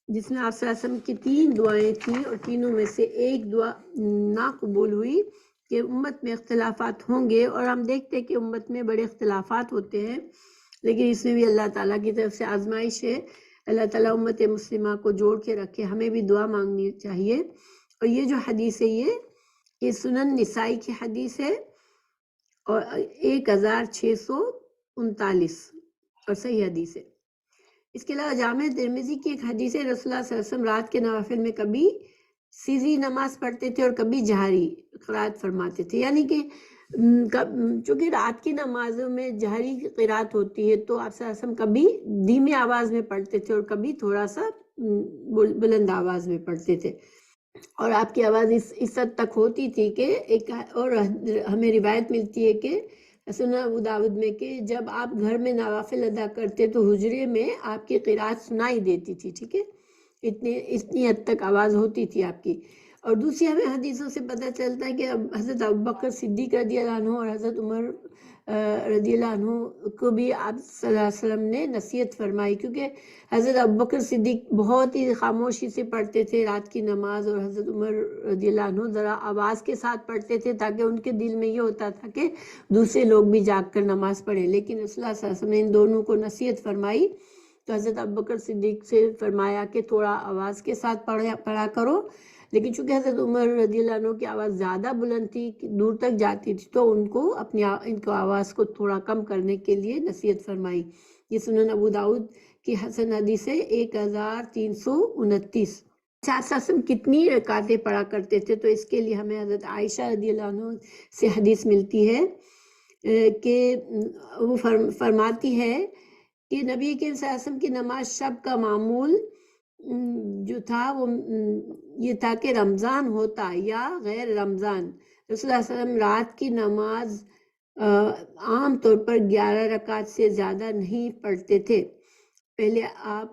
جس میں آپ صلی اللہ علیہ وسلم کی 3 دعائیں تھیں اور تینوں میں سے ایک دعا نہ قبول ہوئی کہ امت میں اختلافات ہوں گے، اور ہم دیکھتے ہیں کہ امت میں بڑے اختلافات ہوتے ہیں، لیکن اس میں بھی اللہ تعالیٰ کی طرف سے آزمائش ہے۔ اللہ تعالیٰ امت مسلمہ کو جوڑ کے رکھے، ہمیں بھی دعا مانگنی چاہیے۔ اور یہ جو حدیث ہے یہ سنن نسائی کی حدیث ہے اور 1639 اور صحیح حدیث ہے۔ اس کے علاوہ جامع ترمذی کی ایک حدیث ہے، رسول اللہ صلی اللہ علیہ وسلم رات کے نوافل میں کبھی سری نماز پڑھتے تھے اور کبھی جہری قرات فرماتے تھے، یعنی کہ چونکہ رات کی نمازوں میں جہری قرات ہوتی ہے تو آپ صلی اللہ علیہ وسلم کبھی دھیمی آواز میں پڑھتے تھے اور کبھی تھوڑا سا بلند آواز میں پڑھتے تھے، اور آپ کی آواز اس حد تک ہوتی تھی کہ ایک اور ہمیں روایت ملتی ہے کہ سنن ابو داؤد میں کہ جب آپ گھر میں نوافل ادا کرتے تو حجرے میں آپ کی قرات سنائی دیتی تھی، ٹھیک ہے، اتنی حد تک آواز ہوتی تھی آپ کی۔ اور دوسری ہمیں حدیثوں سے پتہ چلتا ہے کہ حضرت ابوبکر صدیق رضی اللہ عنہ اور حضرت عمر رضی اللہ عنہ کو بھی آپ صلی اللہ علیہ وسلم نے نصیحت فرمائی، کیونکہ حضرت ابوبکر صدیق بہت ہی خاموشی سے پڑھتے تھے رات کی نماز، اور حضرت عمر رضی اللہ عنہ ذرا آواز کے ساتھ پڑھتے تھے تاکہ ان کے دل میں یہ ہوتا تھا کہ دوسرے لوگ بھی جاگ کر نماز پڑھیں۔ لیکن رسول اللہ صلی اللہ علیہ وسلم نے ان دونوں کو نصیحت فرمائی تو حضرت ابوبکر صدیق سے فرمایا کہ تھوڑا آواز کے ساتھ پڑھا کرو، لیکن چونکہ حضرت عمر رضی اللہ عنہ کی آواز زیادہ بلند تھی، دور تک جاتی تھی، تو ان کو آواز کو تھوڑا کم کرنے کے لیے نصیحت فرمائی۔ یہ سنن ابو داؤد کی حسن حدیث ہے 1329۔ وسلم کتنی رکعتیں پڑھا کرتے تھے، تو اس کے لیے ہمیں حضرت عائشہ رضی اللہ عنہ سے حدیث ملتی ہے کہ وہ فرماتی ہے کہ نبی کریم صلی اللہ علیہ وسلم کی نماز شب کا معمول جو تھا وہ یہ تھا کہ رمضان ہوتا یا غیر رمضان، رسول اللہ صلی اللہ علیہ وسلم رات کی نماز عام طور پر 11 رکعت سے زیادہ نہیں پڑھتے تھے. پہلے آپ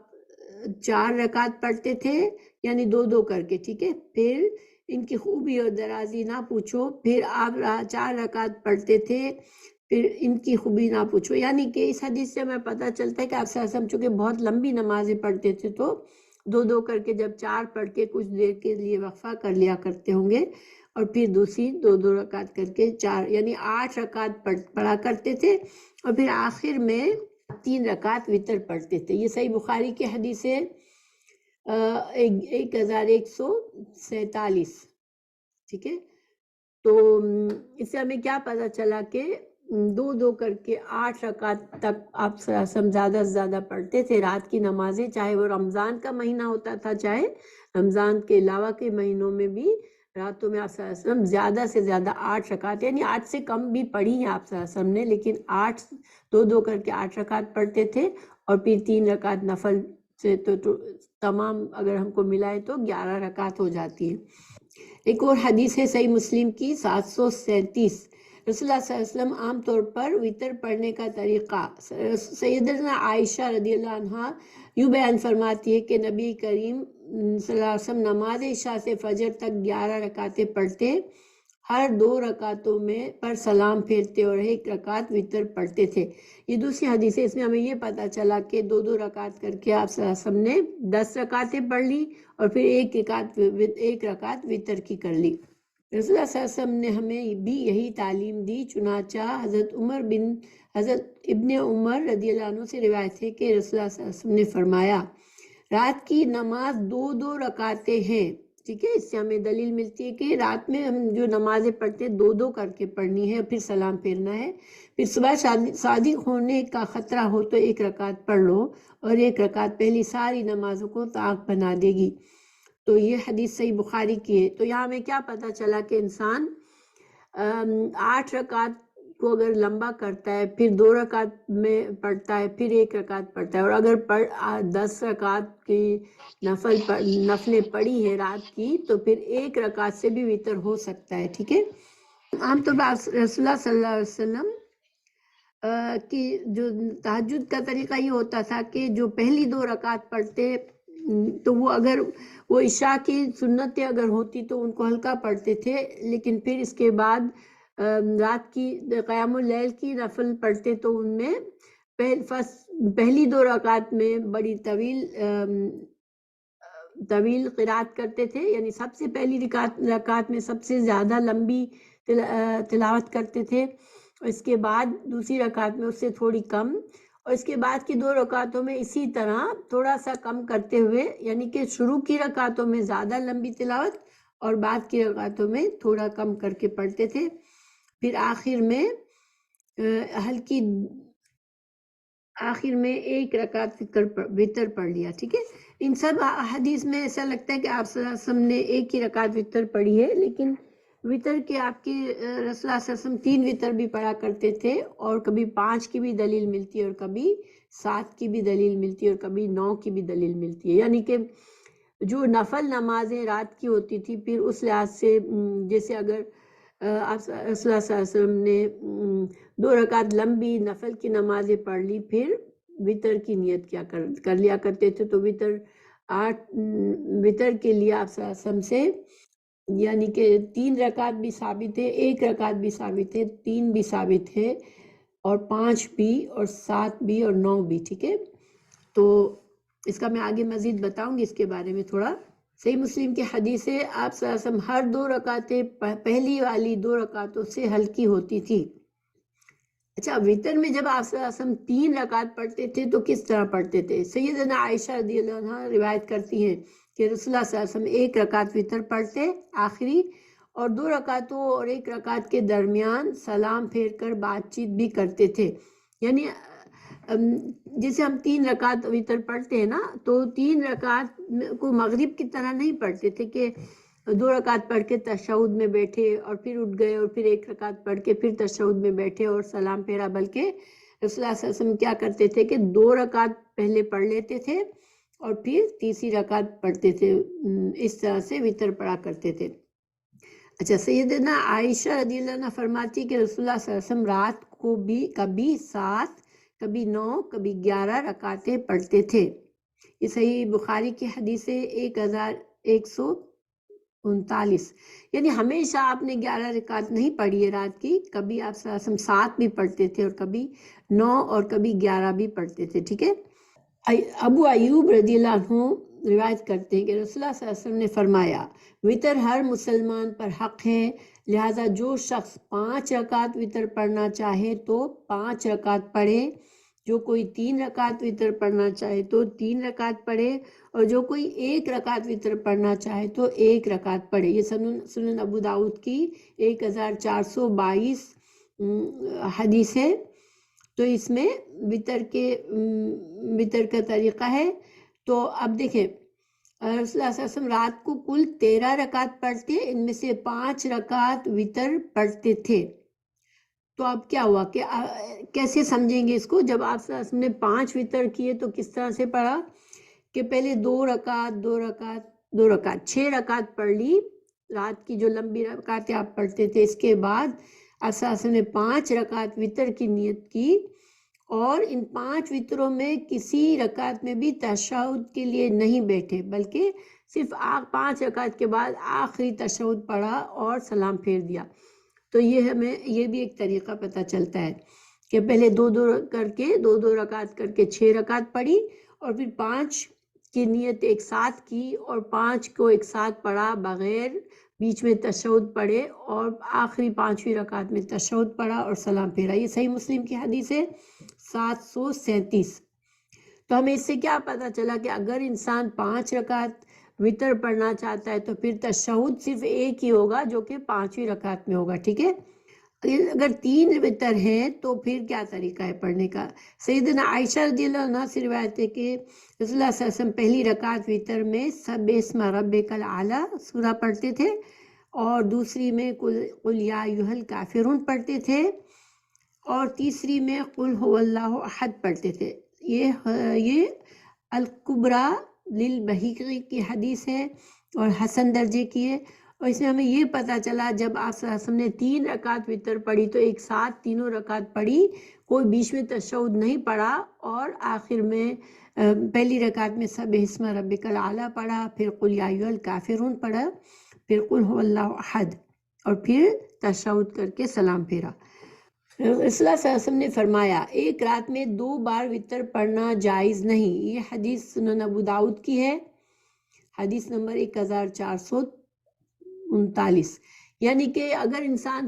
4 رکعت پڑھتے تھے، یعنی 2 کر کے، ٹھیک ہے. پھر ان کی خوبی اور درازی نہ پوچھو، پھر آپ 4 رکعت پڑھتے تھے، پھر ان کی خوبی نہ پوچھو. یعنی کہ اس حدیث سے ہمیں پتہ چلتا ہے کہ آپ صلی اللہ علیہ وسلم چونکہ بہت لمبی نمازیں پڑھتے تھے تو 2 کر کے جب 4 پڑھ کے کچھ دیر کے لیے وقفہ کر لیا کرتے ہوں گے، اور پھر دوسری 2 رکعت کر کے 4، یعنی 8 رکعت پڑھا کرتے تھے، اور پھر آخر میں 3 رکعت وتر پڑھتے تھے. یہ صحیح بخاری کی حدیث ہے 1147، ٹھیک ہے. تو اس سے ہمیں کیا پتہ چلا کہ 2 کر کے 8 رکعت تک آپ صلی اللہ علیہ وسلم زیادہ سے زیادہ پڑھتے تھے رات کی نمازیں، چاہے وہ رمضان کا مہینہ ہوتا تھا چاہے رمضان کے علاوہ کے مہینوں میں بھی راتوں میں آپ صلی اللہ علیہ وسلم زیادہ سے زیادہ 8 رکعت، یعنی 8 سے کم بھی پڑھی ہیں آپ صلی اللہ علیہ وسلم نے، لیکن 2 کر کے 8 رکعت پڑھتے تھے، اور پھر 3 رکعت نفل سے تو تمام اگر ہم کو ملائے تو 11 رکعت ہو جاتی ہے. ایک اور حدیث ہے صحیح مسلم کی 737، رسول اللہ صلی اللہ علیہ وسلم عام طور پر وتر پڑھنے کا طریقہ. سیدنا عائشہ رضی اللہ عنہا یوں بیان فرماتی ہے کہ نبی کریم صلی اللہ علیہ وسلم نماز عشاء سے فجر تک 11 رکعتیں پڑھتے، ہر 2 رکعتوں میں پر سلام پھیرتے اور 1 رکعت وتر پڑھتے تھے. یہ دوسری حدیث ہے، اس میں ہمیں یہ پتہ چلا کہ 2 رکعت کر کے آپ صلی اللہ علیہ وسلم نے 10 رکعتیں پڑھ لی، اور پھر 1 رکعت وتر کی کر لی. رسول اللہ صلی اللہ علیہ وسلم نے ہمیں بھی یہی تعلیم دی. چنانچہ حضرت ابن عمر رضی اللہ عنہ سے روایت ہے کہ رسول اللہ صلی اللہ علیہ وسلم نے فرمایا رات کی نماز 2 رکعتیں ہیں، ٹھیک ہے. اس سے ہمیں دلیل ملتی ہے کہ رات میں ہم جو نمازیں پڑھتے ہیں 2 کر کے پڑھنی ہے، پھر سلام پھیرنا ہے. پھر صبح صادق ہونے کا خطرہ ہو تو 1 رکعت پڑھ لو، اور 1 رکعت پہلی ساری نمازوں کو طاق بنا دے گی. تو یہ حدیث صحیح بخاری کی ہے. تو یہاں ہمیں کیا پتہ چلا کہ انسان 8 رکعت کو اگر لمبا کرتا ہے، پھر 2 رکعت میں پڑھتا ہے، پھر 1 رکعت پڑھتا ہے، اور اگر 10 رکعت کی نفلیں پڑھی ہے رات کی تو پھر 1 رکعت سے بھی وتر ہو سکتا ہے، ٹھیک ہے. عام طور پر رسول اللہ صلی اللہ علیہ وسلم کی جو تہجد کا طریقہ یہ ہوتا تھا کہ جو پہلی 2 رکعت پڑھتے تو وہ اگر وہ عشاء کی سنتیں اگر ہوتی تو ان کو ہلکا پڑھتے تھے، لیکن پھر اس کے بعد رات کی قیام اللیل کی نفل پڑھتے تو ان میں پہلی 2 رکعت میں بڑی طویل قرات کرتے تھے، یعنی سب سے پہلی رکعت میں سب سے زیادہ لمبی تلاوت کرتے تھے، اور اس کے بعد دوسری رکعت میں اس سے تھوڑی کم، اور اس کے بعد کی 2 رکعتوں میں اسی طرح تھوڑا سا کم کرتے ہوئے، یعنی کہ شروع کی رکعتوں میں زیادہ لمبی تلاوت اور بعد کی رکعتوں میں تھوڑا کم کر کے پڑھتے تھے. پھر آخر میں 1 رکعت وتر پڑھ لیا، ٹھیک ہے. ان سب حدیث میں ایسا لگتا ہے کہ آپ صلی اللہ علیہ وسلم نے 1 ہی رکعت وتر پڑھی ہے، لیکن وتر کے آپ کی رسول اللہ صلی اللہ علیہ وسلم 3 وتر بھی پڑھا کرتے تھے، اور کبھی 5 کی بھی دلیل ملتی ہے، اور کبھی 7 کی بھی دلیل ملتی ہے، اور کبھی 9 کی بھی دلیل ملتی ہے. یعنی کہ جو نفل نمازیں رات کی ہوتی تھی، پھر اس لحاظ سے جیسے اگر آپ رسول اللہ صلی اللہ علیہ وسلم نے 2 رکعت لمبی نفل کی نمازیں پڑھ لی، پھر وتر کی نیت کیا کر لیا کرتے تھے. تو وتر کے لیے آپ صلی اللہ علیہ وسلم سے یعنی کہ 3 رکعت بھی ثابت ہے، 1 رکعت بھی ثابت ہے، 3 بھی ثابت ہے، اور 5 بھی، اور 7 بھی، اور 9 بھی، ٹھیک ہے. تو اس کا میں آگے مزید بتاؤں گی اس کے بارے میں تھوڑا. صحیح مسلم کی حدیث ہے آپ صلی اللہ علیہ وسلم ہر 2 رکعتیں پہلی والی 2 رکعتوں سے ہلکی ہوتی تھی. اچھا، وتر میں جب آپ صلی اللہ علیہ وسلم 3 رکعت پڑھتے تھے تو کس طرح پڑھتے تھے؟ سیدنا عائشہ رضی اللہ عنہا روایت کرتی ہیں کہ رسول اللہ صلی اللہ علیہ وسلم 1 رکعت وتر پڑھتے آخری، اور 2 رکعتوں اور 1 رکعت کے درمیان سلام پھیر کر بات چیت بھی کرتے تھے. یعنی جیسے ہم 3 رکعت وتر پڑھتے ہیں نا، تو 3 رکعت کو مغرب کی طرح نہیں پڑھتے تھے کہ 2 رکعت پڑھ کے تشہد میں بیٹھے اور پھر اٹھ گئے، اور پھر 1 رکعت پڑھ کے پھر تشہد میں بیٹھے اور سلام پھیرا، بلکہ رسول اللہ صلی اللہ علیہ وسلم کیا کرتے تھے کہ 2 رکعت پہلے پڑھ لیتے تھے اور پھر تیسری رکعت پڑھتے تھے، اس طرح سے وتر پڑھا کرتے تھے۔ اچھا، سیدنا عائشہ رضی اللہ عنہ فرماتی کہ رسول اللہ صلی اللہ علیہ وسلم رات کو بھی کبھی 7، کبھی 9، کبھی 11 رکعتیں پڑھتے تھے۔ یہ صحیح بخاری کی حدیث ہے 1139، یعنی ہمیشہ آپ نے 11 رکعت نہیں پڑھی ہے رات کی، کبھی آپ صلی اللہ علیہ وسلم 7 بھی پڑھتے تھے اور کبھی 9 اور کبھی 11 بھی پڑھتے تھے، ٹھیک ہے۔ ابو ایوب رضی اللہ عنہ روایت کرتے ہیں کہ رسول اللہ صلی اللہ علیہ وسلم نے فرمایا وتر ہر مسلمان پر حق ہے، لہٰذا جو شخص 5 رکعت وتر پڑھنا چاہے تو 5 رکعت پڑھے، جو کوئی 3 رکعت وتر پڑھنا چاہے تو 3 رکعت پڑھے، اور جو کوئی 1 رکعت وتر پڑھنا چاہے تو 1 رکعت پڑھے۔ یہ سنن ابو داؤد کی 1422 حدیث ہے۔ تو اس میں وتر کا طریقہ ہے۔ تو اب دیکھیں رسول اللہ صلی اللہ علیہ وسلم رات کو کل 13 رکعت پڑھتے، ان میں سے 5 رکعت وتر پڑھتے تھے۔ تو اب کیا ہوا کہ کیسے سمجھیں گے اس کو؟ جب آپ صلی اللہ علیہ وسلم نے 5 وتر کیے تو کس طرح سے پڑھا کہ پہلے 2 رکعت 2 رکعت 2 رکعت 6 رکعت پڑھ لی، رات کی جو لمبی رکعتیں آپ پڑھتے تھے، اس کے بعد آپ صلی اللہ علیہ وسلم نے 5 رکعت وتر کی نیت کی، اور ان 5 وتروں میں کسی رکعت میں بھی تشہد کے لیے نہیں بیٹھے، بلکہ صرف 5 رکعت کے بعد آخری تشہد پڑھا اور سلام پھیر دیا۔ تو یہ ہمیں یہ بھی ایک طریقہ پتہ چلتا ہے کہ پہلے 2 کر کے 2 رکعت کر کے 6 رکعت پڑھی، اور پھر 5 کی نیت ایک ساتھ کی اور 5 کو ایک ساتھ پڑھا بغیر بیچ میں تشہد پڑھے، اور آخری 5ویں رکعت میں تشہد پڑھا اور سلام پھیرا۔ یہ صحیح مسلم کی حدیث ہے 737۔ تو ہمیں اس سے کیا پتہ چلا کہ اگر انسان 5 رکعت وتر پڑھنا چاہتا ہے تو پھر تشہد صرف ایک ہی ہوگا جو کہ 5ویں رکعت میں ہوگا، ٹھیک ہے۔ اگر 3 وتر ہیں تو پھر کیا طریقہ ہے پڑھنے کا؟ سیدنا عائشہ رضی اللہ عنہ سے روایت ہے کہ رسول اللہ صلی اللہ علیہ وسلم پہلی رکعت وتر میں سبح اسم ربک الاعلیٰ سورہ پڑھتے تھے، اور دوسری میں قل یا ایھا الکافرون پڑھتے تھے، اور تیسری میں قل هو اللہ احد پڑھتے تھے۔ یہ الکبریٰ للبہقی کی حدیث ہے اور حسن درجے کی ہے، اور اس میں ہمیں یہ پتہ چلا جب آپ صلی اللہ علیہ وسلم نے 3 رکعت وتر پڑھی تو ایک ساتھ تینوں رکعت پڑھی، کوئی بیچ میں تشہد نہیں پڑھا، اور آخر میں پہلی رکعت میں سبح اسم ربک الاعلیٰ پڑھا، پھر قل یا ایھا الکافرون پڑھا، پھر قل هو اللہ احد، اور پھر تشہد کر کے سلام پھیرا۔ رسول اللہ صلی اللہ علیہ وسلم نے فرمایا ایک رات میں 2 بار وتر پڑھنا جائز نہیں۔ یہ حدیث سنن ابو داؤد کی ہے، حدیث نمبر 1439۔ یعنی کہ اگر انسان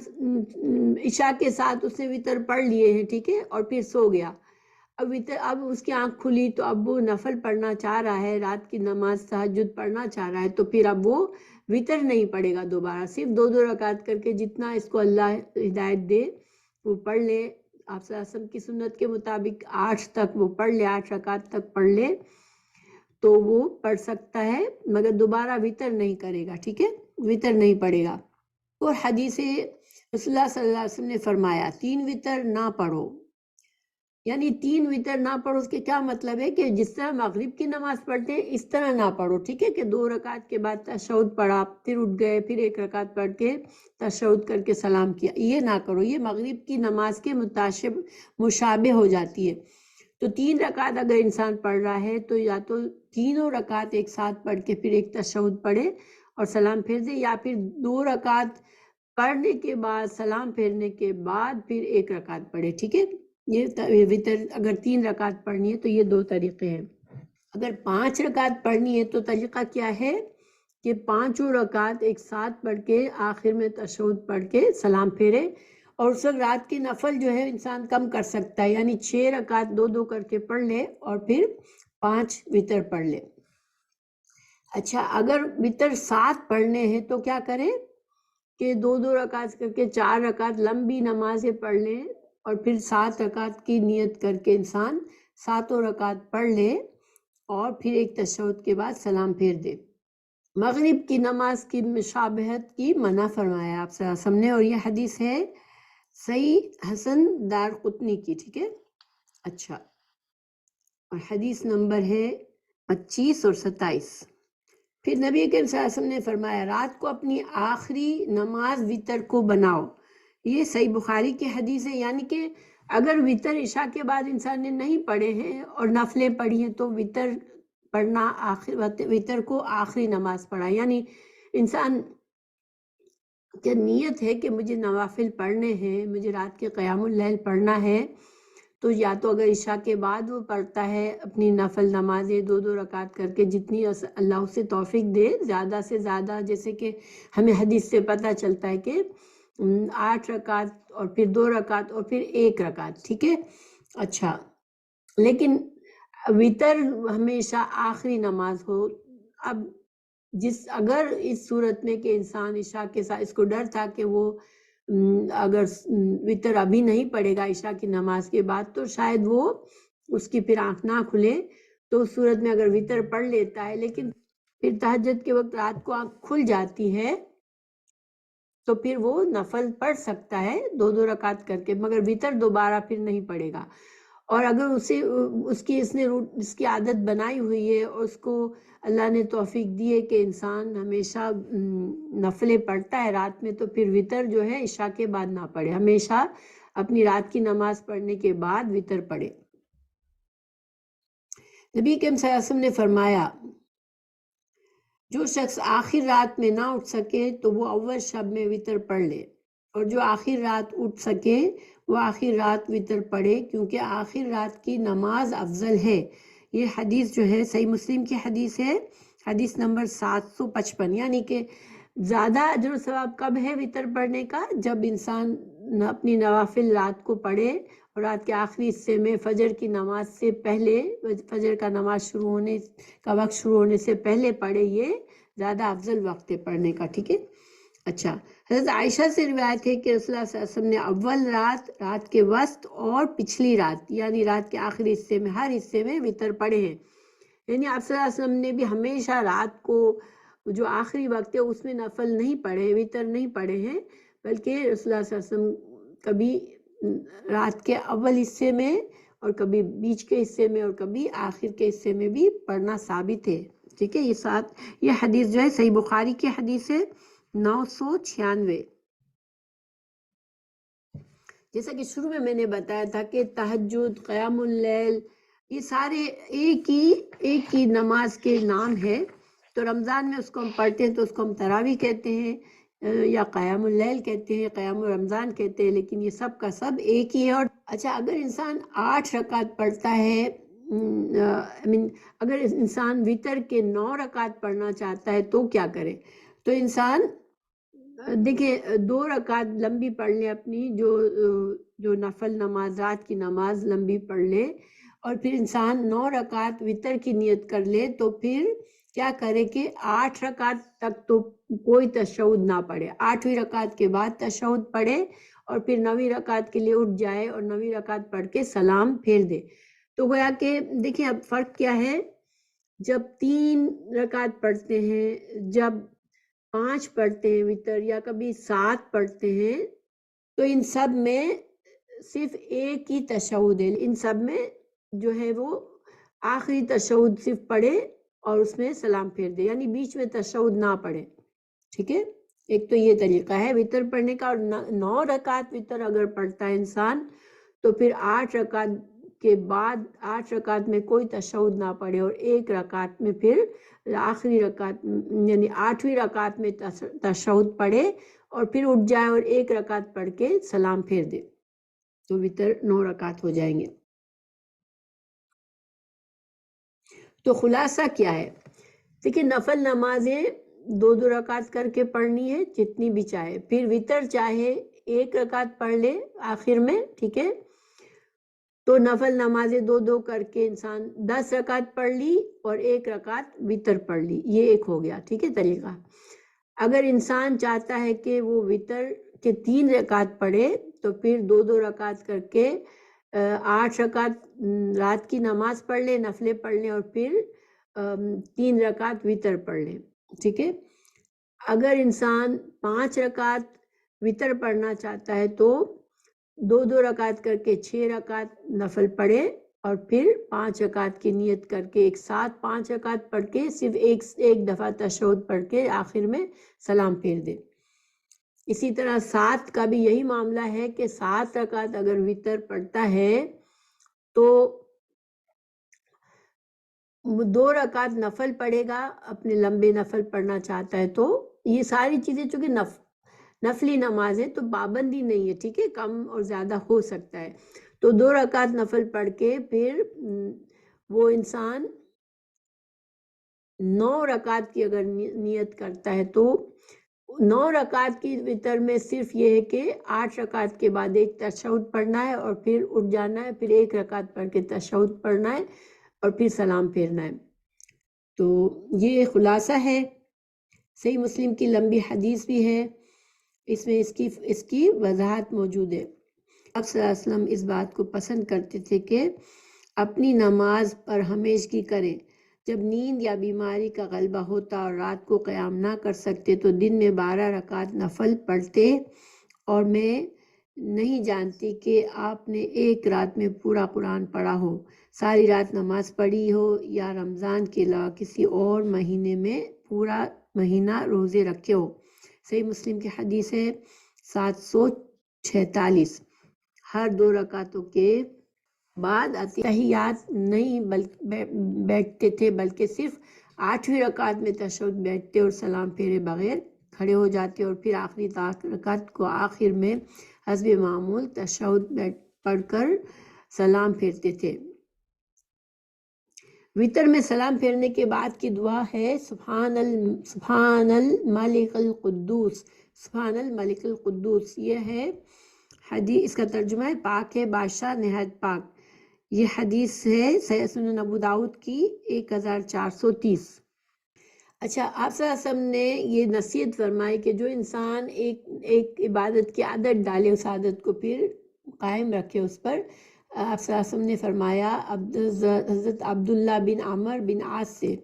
عشاء کے ساتھ اس نے وتر پڑھ لیے ہیں، ٹھیک ہے، اور پھر سو گیا، اب اس کی آنکھ کھلی تو اب وہ نفل پڑھنا چاہ رہا ہے، رات کی نماز تہجد پڑھنا چاہ رہا ہے، تو پھر اب وہ وتر نہیں پڑھے گا دوبارہ، صرف 2 رکعت کر کے جتنا اس کو اللہ ہدایت دے وہ پڑھ لے۔ آپ صلی اللہ علیہ وسلم کی سنت کے مطابق 8 تک وہ پڑھ لے، 8 رکعت تک پڑھ لے تو وہ پڑھ سکتا ہے، مگر دوبارہ وتر نہیں کرے گا، ٹھیک ہے، وتر نہیں پڑھے گا۔ اور حدیث رسول اللہ صلی اللہ علیہ وسلم نے فرمایا 3 وتر نہ پڑھو، یعنی 3 وتر نہ پڑھو، اس کے کیا مطلب ہے کہ جس طرح مغرب کی نماز پڑھتے ہیں اس طرح نہ پڑھو، ٹھیک ہے، کہ 2 رکعت کے بعد تشہد پڑھا، پھر اٹھ گئے، پھر 1 رکعت پڑھ کے تشہد کر کے سلام کیا، یہ نہ کرو، یہ مغرب کی نماز کے مشابہ ہو جاتی ہے۔ تو 3 رکعت اگر انسان پڑھ رہا ہے تو یا تو تینوں رکعت ایک ساتھ پڑھ کے پھر ایک تشہد پڑھے اور سلام پھیر دے، یا پھر 2 رکعت پڑھنے کے بعد سلام پھیرنے کے بعد پھر 1 رکعت پڑھے، ٹھیک ہے۔ یہ وتر اگر 3 رکعت پڑھنی ہے تو یہ 2 طریقے ہیں۔ اگر 5 رکعت پڑھنی ہے تو طریقہ کیا ہے کہ 5 رکعت ایک ساتھ پڑھ کے آخر میں تشہد پڑھ کے سلام پھیرے، اور اس وقت رات کی نفل جو ہے انسان کم کر سکتا ہے، یعنی 6 رکعت 2 کر کے پڑھ لے اور پھر 5 وتر پڑھ لے۔ اچھا، اگر وتر 7 پڑھنے ہیں تو کیا کریں کہ 2 رکعت کر کے 4 رکعت لمبی نمازیں پڑھ لیں، اور پھر 7 رکعت کی نیت کر کے انسان 7 رکعت پڑھ لے اور پھر ایک تشہد کے بعد سلام پھیر دے۔ مغرب کی نماز کی مشابہت کی منع فرمایا آپ صلی اللہ علیہ وسلم نے، اور یہ حدیث ہے صحیح حسن دارقطنی کی، ٹھیک ہے۔ اچھا، اور حدیث نمبر ہے 25 اور 27۔ پھر نبی کریم صلی اللہ علیہ وسلم نے فرمایا رات کو اپنی آخری نماز وتر کو بناؤ۔ یہ صحیح بخاری کی حدیث ہے، یعنی کہ اگر وتر عشاء کے بعد انسان نے نہیں پڑھے ہیں اور نفلیں پڑھی ہیں تو وتر پڑھنا وتر کو آخری نماز پڑھا، یعنی انسان کی نیت ہے کہ مجھے نوافل پڑھنے ہیں، مجھے رات کے قیام اللیل پڑھنا ہے، تو یا تو اگر عشاء کے بعد وہ پڑھتا ہے اپنی نفل نمازیں 2 رکعت کر کے، جتنی اللہ اسے توفیق دے، زیادہ سے زیادہ، جیسے کہ ہمیں حدیث سے پتہ چلتا ہے کہ 8 رکعت اور پھر 2 رکعت اور پھر 1 رکعت، ٹھیک ہے۔ اچھا، لیکن وتر ہمیشہ آخری نماز ہو۔ اب اگر اس صورت میں کہ انسان عشاء کے ساتھ، اس کو ڈر تھا کہ وہ اگر وتر ابھی نہیں پڑھے گا عشاء کی نماز کے بعد تو شاید وہ اس کی پھر آنکھ نہ کھلے، تو اس صورت میں اگر وتر پڑھ لیتا ہے لیکن پھر تہجد کے وقت رات کو آنکھ کھل جاتی ہے تو پھر وہ نفل پڑھ سکتا ہے 2 رکعت کر کے، مگر وتر دوبارہ پھر نہیں پڑھے گا۔ اور اگر اس کی عادت بنائی ہوئی ہے اور اس کو اللہ نے توفیق دی ہے کہ انسان ہمیشہ نفلیں پڑھتا ہے رات میں، تو پھر وتر جو ہے عشاء کے بعد نہ پڑھے، ہمیشہ اپنی رات کی نماز پڑھنے کے بعد وتر پڑھے۔ نبی کریم صلی اللہ علیہ وسلم نے فرمایا جو شخص آخر رات میں نہ اٹھ سکے تو وہ اول شب میں وتر پڑھ لے، اور جو آخر رات اٹھ سکے وہ آخر رات وتر پڑھے، کیونکہ آخر رات کی نماز افضل ہے۔ یہ حدیث جو ہے صحیح مسلم کی حدیث ہے، حدیث نمبر 755۔ یعنی کہ زیادہ اجر و ثواب کب ہے وتر پڑھنے کا؟ جب انسان اپنی نوافل رات کو پڑھے اور رات کے آخری حصے میں فجر کی نماز سے پہلے، فجر کا نماز شروع ہونے کا وقت شروع ہونے سے پہلے پڑھے، یہ زیادہ افضل وقت ہے پڑھنے کا، ٹھیک ہے۔ اچھا، حضرت عائشہ سے روایت ہے کہ رسول اللہ صلی اللہ علیہ وسلم نے اول رات، رات کے وسط اور پچھلی رات، یعنی رات کے آخری حصے میں، ہر حصے میں وتر پڑھے ہیں۔ یعنی آپ صلی اللہ علیہ وسلم نے بھی ہمیشہ رات کو جو آخری وقت ہے اس میں نفل نہیں پڑھے، وتر نہیں پڑھے ہیں، بلکہ رسول اللہ صلی اللہ علیہ وسلم کبھی رات کے اول حصے میں اور کبھی بیچ کے حصے میں اور کبھی آخر کے حصے میں بھی پڑھنا ثابت ہے، ٹھیک ہے۔ یہ حدیث جو ہے صحیح بخاری کی حدیث ہے 996۔ جیسا کہ شروع میں نے بتایا تھا کہ تہجد، قیام اللیل، یہ سارے ایک ہی نماز کے نام ہے۔ تو رمضان میں اس کو ہم پڑھتے ہیں تو اس کو ہم تراویح کہتے ہیں یا قیام اللیل کہتے ہیں، قیام رمضان کہتے ہیں، لیکن یہ سب کا سب ایک ہی ہے۔ اور اچھا، اگر انسان 8 رکعت پڑھتا ہے، اگر انسان وتر کے 9 رکعت پڑھنا چاہتا ہے تو کیا کرے؟ تو انسان دیکھیں 2 رکعت لمبی پڑھ لے، اپنی جو نفل نماز، رات کی نماز لمبی پڑھ لے، اور پھر انسان 9 رکعت وتر کی نیت کر لے، تو پھر کیا کرے کہ 8 رکعت تک تو کوئی تشہد نہ پڑھے، 8ویں رکعت کے بعد تشہد پڑھے، اور پھر 9ویں رکعت کے لیے اٹھ جائے اور 9ویں رکعت پڑھ کے سلام پھیر دے۔ تو گویا کہ دیکھیں اب فرق کیا ہے، جب 3 رکعت پڑھتے ہیں، جب 5 پڑھتے ہیں وتر، یا کبھی 7 پڑھتے ہیں، تو ان سب میں صرف ایک ہی تشہد ہے، ان سب میں جو ہے وہ آخری تشہد صرف پڑھے اور اس میں سلام پھیر دے، یعنی بیچ میں تشہد نہ پڑھے، ٹھیک ہے۔ ایک تو یہ طریقہ ہے وتر پڑھنے کا۔ اور 9 رکعت وتر اگر پڑھتا ہے انسان تو پھر 8 رکعت کے بعد 8 رکعت میں کوئی تشہد نہ پڑھے، اور 1 رکعت میں پھر آخری رکعت یعنی 8ویں رکعت میں تشہد پڑھے اور پھر اٹھ جائے اور 1 رکعت پڑھ کے سلام پھیر دے، تو وتر 9 رکعت ہو جائیں گے۔ تو خلاصہ کیا ہے؟ دیکھیں نفل نمازیں 2 رکعت کر کے پڑھنی ہے، جتنی بھی چاہے، پھر وتر چاہے 1 رکعت پڑھ لے آخر میں، ٹھیک ہے۔ تو نفل نمازیں 2 کر کے انسان 10 رکعت پڑھ لی اور 1 رکعت وتر پڑھ لی، یہ ایک ہو گیا، ٹھیک ہے طریقہ۔ اگر انسان چاہتا ہے کہ وہ وتر کے 3 رکعت پڑھے تو پھر 2 رکعت کر کے 8 رکعت رات کی نماز پڑھ لے، نفلیں پڑھ لیں، اور پھر 3 رکعت وتر پڑھ لیں، ٹھیک ہے۔ اگر انسان 5 رکعت وتر پڑھنا چاہتا ہے تو 2 رکعت کر کے 6 رکعت نفل پڑھے اور پھر 5 رکعت کی نیت کر کے ایک ساتھ 5 رکعت پڑھ کے صرف ایک دفعہ تشہد پڑھ کے آخر میں سلام پھیر دے۔ اسی طرح 7 کا بھی یہی معاملہ ہے کہ 7 رکعت اگر وتر پڑھتا ہے تو 2 رکعت نفل پڑھے گا، اپنے لمبے نفل پڑھنا چاہتا ہے تو یہ ساری چیزیں چونکہ نفلی نماز ہے تو پابندی نہیں ہے، ٹھیک ہے، کم اور زیادہ ہو سکتا ہے، تو 2 رکعت نفل پڑھ کے پھر وہ انسان 9 رکعت کی اگر نیت کرتا ہے تو 9 رکعت کی وتر میں صرف یہ ہے کہ 8 رکعت کے بعد ایک تشہد پڑھنا ہے اور پھر اٹھ جانا ہے، پھر 1 رکعت پڑھ کے تشہد پڑھنا ہے اور پھر سلام پھیرنا ہے۔ تو یہ خلاصہ ہے، صحیح مسلم کی لمبی حدیث بھی ہے، اس میں اس کی وضاحت موجود ہے۔ آپ صلی اللہ علیہ وسلم اس بات کو پسند کرتے تھے کہ اپنی نماز پر ہمیشگی کریں، جب نیند یا بیماری کا غلبہ ہوتا اور رات کو قیام نہ کر سکتے تو دن میں 12 رکعت نفل پڑھتے، اور میں نہیں جانتی کہ آپ نے ایک رات میں پورا قرآن پڑھا ہو، ساری رات نماز پڑھی ہو یا رمضان کے علاوہ کسی اور مہینے میں پورا مہینہ روزے رکھے ہو۔ صحیح مسلم کی حدیث ہے 746۔ ہر 2 رکعتوں کے بعد تحیات نہیں بیٹھتے تھے، بلکہ صرف 8ویں رکعت میں تشہد بیٹھتے اور سلام پھیرے بغیر کھڑے ہو جاتے، اور پھر آخری رکعت کو آخر میں حسب معمول تشہد پڑھ کر سلام پھیرتے تھے۔ وتر میں سلام پھیرنے کے بعد کی دعا ہے سبحان الملک القدوس، سبحان الملک القدوس، یہ ہے حدیث، اس کا ترجمہ ہے پاک ہے بادشاہ نہایت پاک۔ یہ حدیث ہے سنن ابو داؤد کی 1430۔ اچھا، آپ صلی اللہ علیہ وسلم نے یہ نصیحت فرمائی کہ جو انسان ایک عبادت کی عادت ڈالے، اس عادت کو پھر قائم رکھے اس پر۔ آپ صلی اللہ علیہ وسلم نے فرمایا حضرت عبداللہ بن عمر بن عاص سے،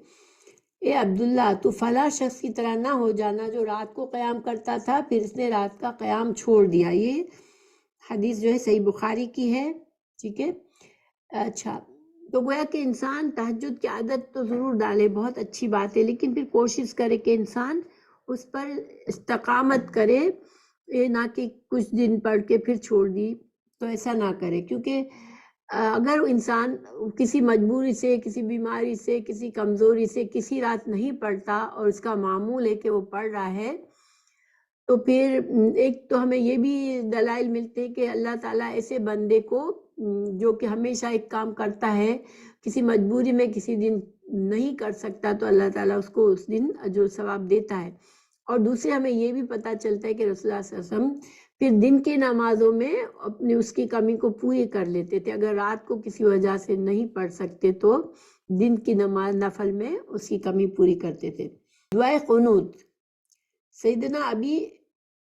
اے عبداللہ، تو فلاں شخص کی طرح نہ ہو جانا جو رات کو قیام کرتا تھا پھر اس نے رات کا قیام چھوڑ دیا۔ یہ حدیث جو ہے صحیح بخاری کی ہے، ٹھیک ہے۔ اچھا، تو گویا کہ انسان تہجد کی عادت تو ضرور ڈالے، بہت اچھی بات ہے، لیکن پھر کوشش کرے کہ انسان اس پر استقامت کرے، نہ کہ کچھ دن پڑھ کے پھر چھوڑ دی، تو ایسا نہ کرے، کیونکہ اگر انسان کسی مجبوری سے، کسی بیماری سے، کسی کمزوری سے کسی رات نہیں پڑھتا اور اس کا معمول ہے کہ وہ پڑھ رہا ہے، تو پھر ایک تو ہمیں یہ بھی دلائل ملتے ہیں کہ اللہ تعالیٰ ایسے بندے کو جو کہ ہمیشہ ایک کام کرتا ہے، کسی مجبوری میں کسی دن نہیں کر سکتا تو اللہ تعالیٰ اس کو اس دن اجر و ثواب دیتا ہے۔ اور دوسرے ہمیں یہ بھی پتہ چلتا ہے کہ رسول اللہ صلی اللہ علیہ وسلم پھر دن کی نمازوں میں اپنی اس کی کمی کو پوری کر لیتے تھے، اگر رات کو کسی وجہ سے نہیں پڑھ سکتے تو دن کی نماز نفل میں اس کی کمی پوری کرتے تھے۔ دعائے قنوت، سیدنا ابی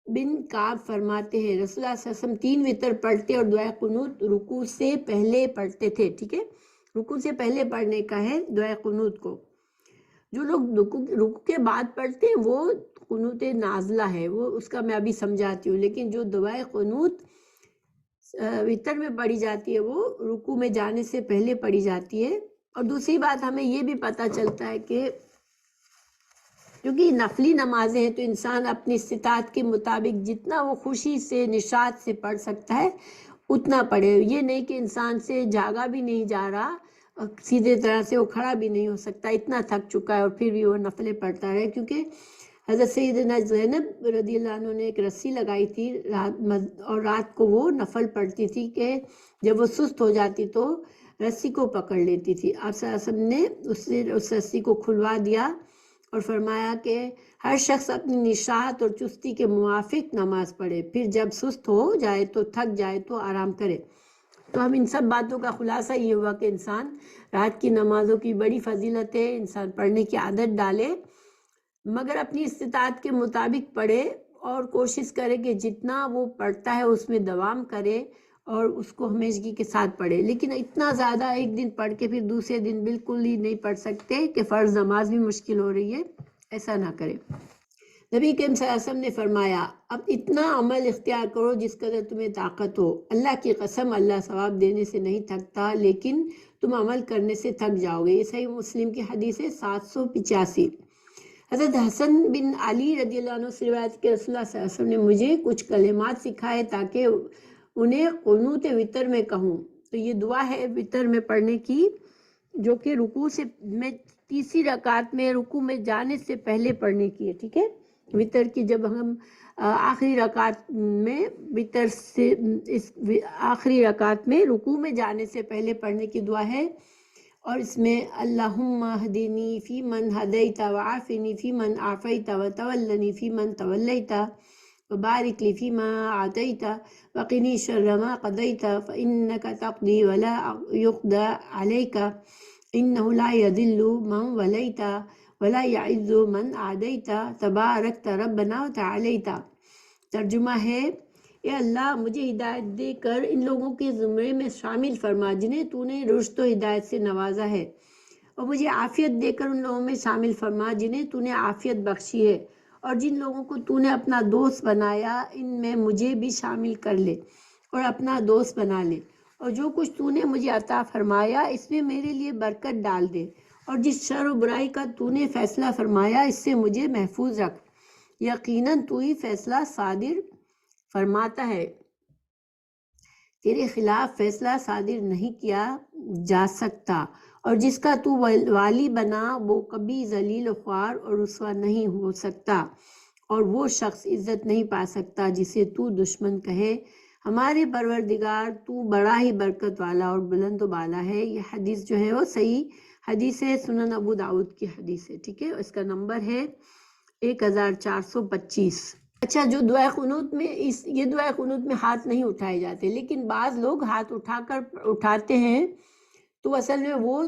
بن کعب فرماتے ہیں رسول اللہ صلی اللہ علیہ وسلم 3 وتر پڑھتے اور دعائے قنوت رکوع سے پہلے پڑھتے تھے، ٹھیک ہے، رکوع سے پہلے پڑھنے کا ہے دعائے قنوت کو۔ جو لوگ رکوع کے بعد پڑھتے ہیں وہ قنوت نازلہ ہے، وہ اس کا میں ابھی سمجھاتی ہوں، لیکن جو دعائے قنوت وتر میں پڑھی جاتی ہے وہ رکوع میں جانے سے پہلے پڑھی جاتی ہے۔ اور دوسری بات ہمیں یہ بھی پتہ چلتا ہے کہ کیونکہ نفلی نمازیں ہیں تو انسان اپنی استطاعت کے مطابق جتنا وہ خوشی سے نشاط سے پڑھ سکتا ہے اتنا پڑھے، یہ نہیں کہ انسان سے جاگا بھی نہیں جا رہا اور سیدھے طرح سے وہ کھڑا بھی نہیں ہو سکتا، اتنا تھک چکا ہے اور پھر بھی وہ نفلیں پڑھتا رہے، کیونکہ حضرت سیدنا زینب رضی اللہ عنہ نے ایک رسی لگائی تھی اور رات کو وہ نفل پڑھتی تھی کہ جب وہ سست ہو جاتی تو رسی کو پکڑ لیتی تھی۔ آپ صلی اللہ علیہ وسلم نے اس رسی کو کھلوا دیا اور فرمایا کہ ہر شخص اپنی نشاط اور چستی کے موافق نماز پڑھے، پھر جب سست ہو جائے تو تھک جائے تو آرام کرے۔ تو ہم ان سب باتوں کا خلاصہ یہ ہوا کہ انسان رات کی نمازوں کی بڑی فضیلت ہے، انسان پڑھنے کی عادت ڈالے، مگر اپنی استطاعت کے مطابق پڑھے اور کوشش کرے کہ جتنا وہ پڑھتا ہے اس میں دوام کرے اور اس کو ہمیشگی کے ساتھ پڑھے، لیکن اتنا زیادہ ایک دن پڑھ کے پھر دوسرے دن بالکل ہی نہیں پڑھ سکتے کہ فرض نماز بھی مشکل ہو رہی ہے، ایسا نہ کرے۔ نبی کریم صلی اللہ علیہ وسلم نے فرمایا اب اتنا عمل اختیار کرو جس قدر تمہیں طاقت ہو، اللہ کی قسم اللہ ثواب دینے سے نہیں تھکتا لیکن تم عمل کرنے سے تھک جاؤ گے۔ یہ صحیح مسلم کی حدیث ہے 785۔ حضرت حسن بن علی رضی اللہ عنہ سے روایت کہ رسول اللہ صلی اللہ علیہ وسلم نے مجھے کچھ کلمات سکھائے تاکہ انہیں قنوت وتر میں کہوں۔ تو یہ دعا ہے وتر میں پڑھنے کی، جو کہ رکوع سے میں تیسری رکعت میں رکوع میں جانے سے پہلے پڑھنے کی ہے، ٹھیک ہے۔ وتر کی جب ہم آخری رکعت میں وتر سے اس آخری رکعت میں رکوع میں جانے سے پہلے پڑھنے کی دعا ہے، اور اس میں اللہم اہدنی فی من ہدیت وعافنی فی من عافیت وتولنی فی من تولیت وبارک لی فیما اعطیت وقنی شر ما قضیت فانک تقضی ولا یقضى علیک انہ لا یذل من ولیت ولا یعز من عادیت تبارکت ربنا وتعالیت۔ ترجمہ ہے، اے اللہ مجھے ہدایت دے کر ان لوگوں کے زمرے میں شامل فرما جنہیں تو نے رشد و ہدایت سے نوازا ہے، اور مجھے عافیت دے کر ان لوگوں میں شامل فرما جنہیں تو نے عافیت بخشی ہے، اور جن لوگوں کو تو نے اپنا دوست بنایا ان میں مجھے بھی شامل کر لے اور اپنا دوست بنا لے، اور جو کچھ تو نے مجھے عطا فرمایا اس میں میرے لیے برکت ڈال دے، اور جس شر و برائی کا تو نے فیصلہ فرمایا اس سے مجھے محفوظ رکھ، یقیناً تو ہی فیصلہ صادر فرماتا ہے، تیرے خلاف فیصلہ صادر نہیں کیا جا سکتا، اور جس کا تو والی بنا وہ کبھی ذلیل و خوار اور رسوا نہیں ہو سکتا، اور وہ شخص عزت نہیں پا سکتا جسے تو دشمن کہے۔ ہمارے پروردگار تو بڑا ہی برکت والا اور بلند و بالا ہے۔ یہ حدیث جو ہے وہ صحیح حدیث ہے، سنن ابو داؤد کی حدیث ہے، ٹھیک ہے۔ اس کا نمبر ہے 1425۔ اچھا، جو دعائے قنوت میں یہ دعائے قنوت میں ہاتھ نہیں اٹھائے جاتے، لیکن بعض لوگ ہاتھ اٹھاتے ہیں، تو اصل میں وہ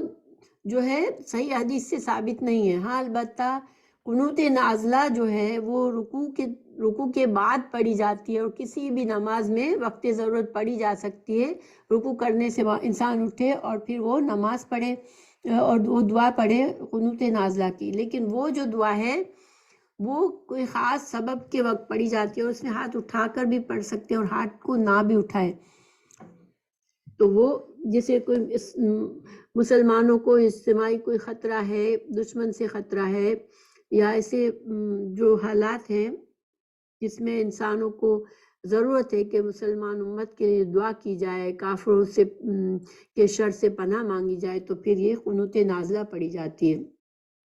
جو ہے صحیح حدیث سے ثابت نہیں ہے۔ ہاں البتہ قنوت نازلہ جو ہے وہ رکوع کے بعد پڑھی جاتی ہے، اور کسی بھی نماز میں وقت ضرورت پڑھی جا سکتی ہے۔ رکوع کرنے سے انسان اٹھے اور پھر وہ نماز پڑھے اور وہ دعا پڑھے قنوت نازلہ کی، لیکن وہ جو دعا ہے وہ کوئی خاص سبب کے وقت پڑھی جاتی ہے، اور اس میں ہاتھ اٹھا کر بھی پڑھ سکتے ہیں اور ہاتھ کو نہ بھی اٹھائے، تو وہ جیسے کوئی مسلمانوں کو اجتماعی کوئی خطرہ ہے، دشمن سے خطرہ ہے، یا ایسے جو حالات ہیں جس میں انسانوں کو ضرورت ہے کہ مسلمان امت کے لیے دعا کی جائے، کافروں سے کے شر سے پناہ مانگی جائے، تو پھر یہ قنوت نازلہ پڑھی جاتی ہے۔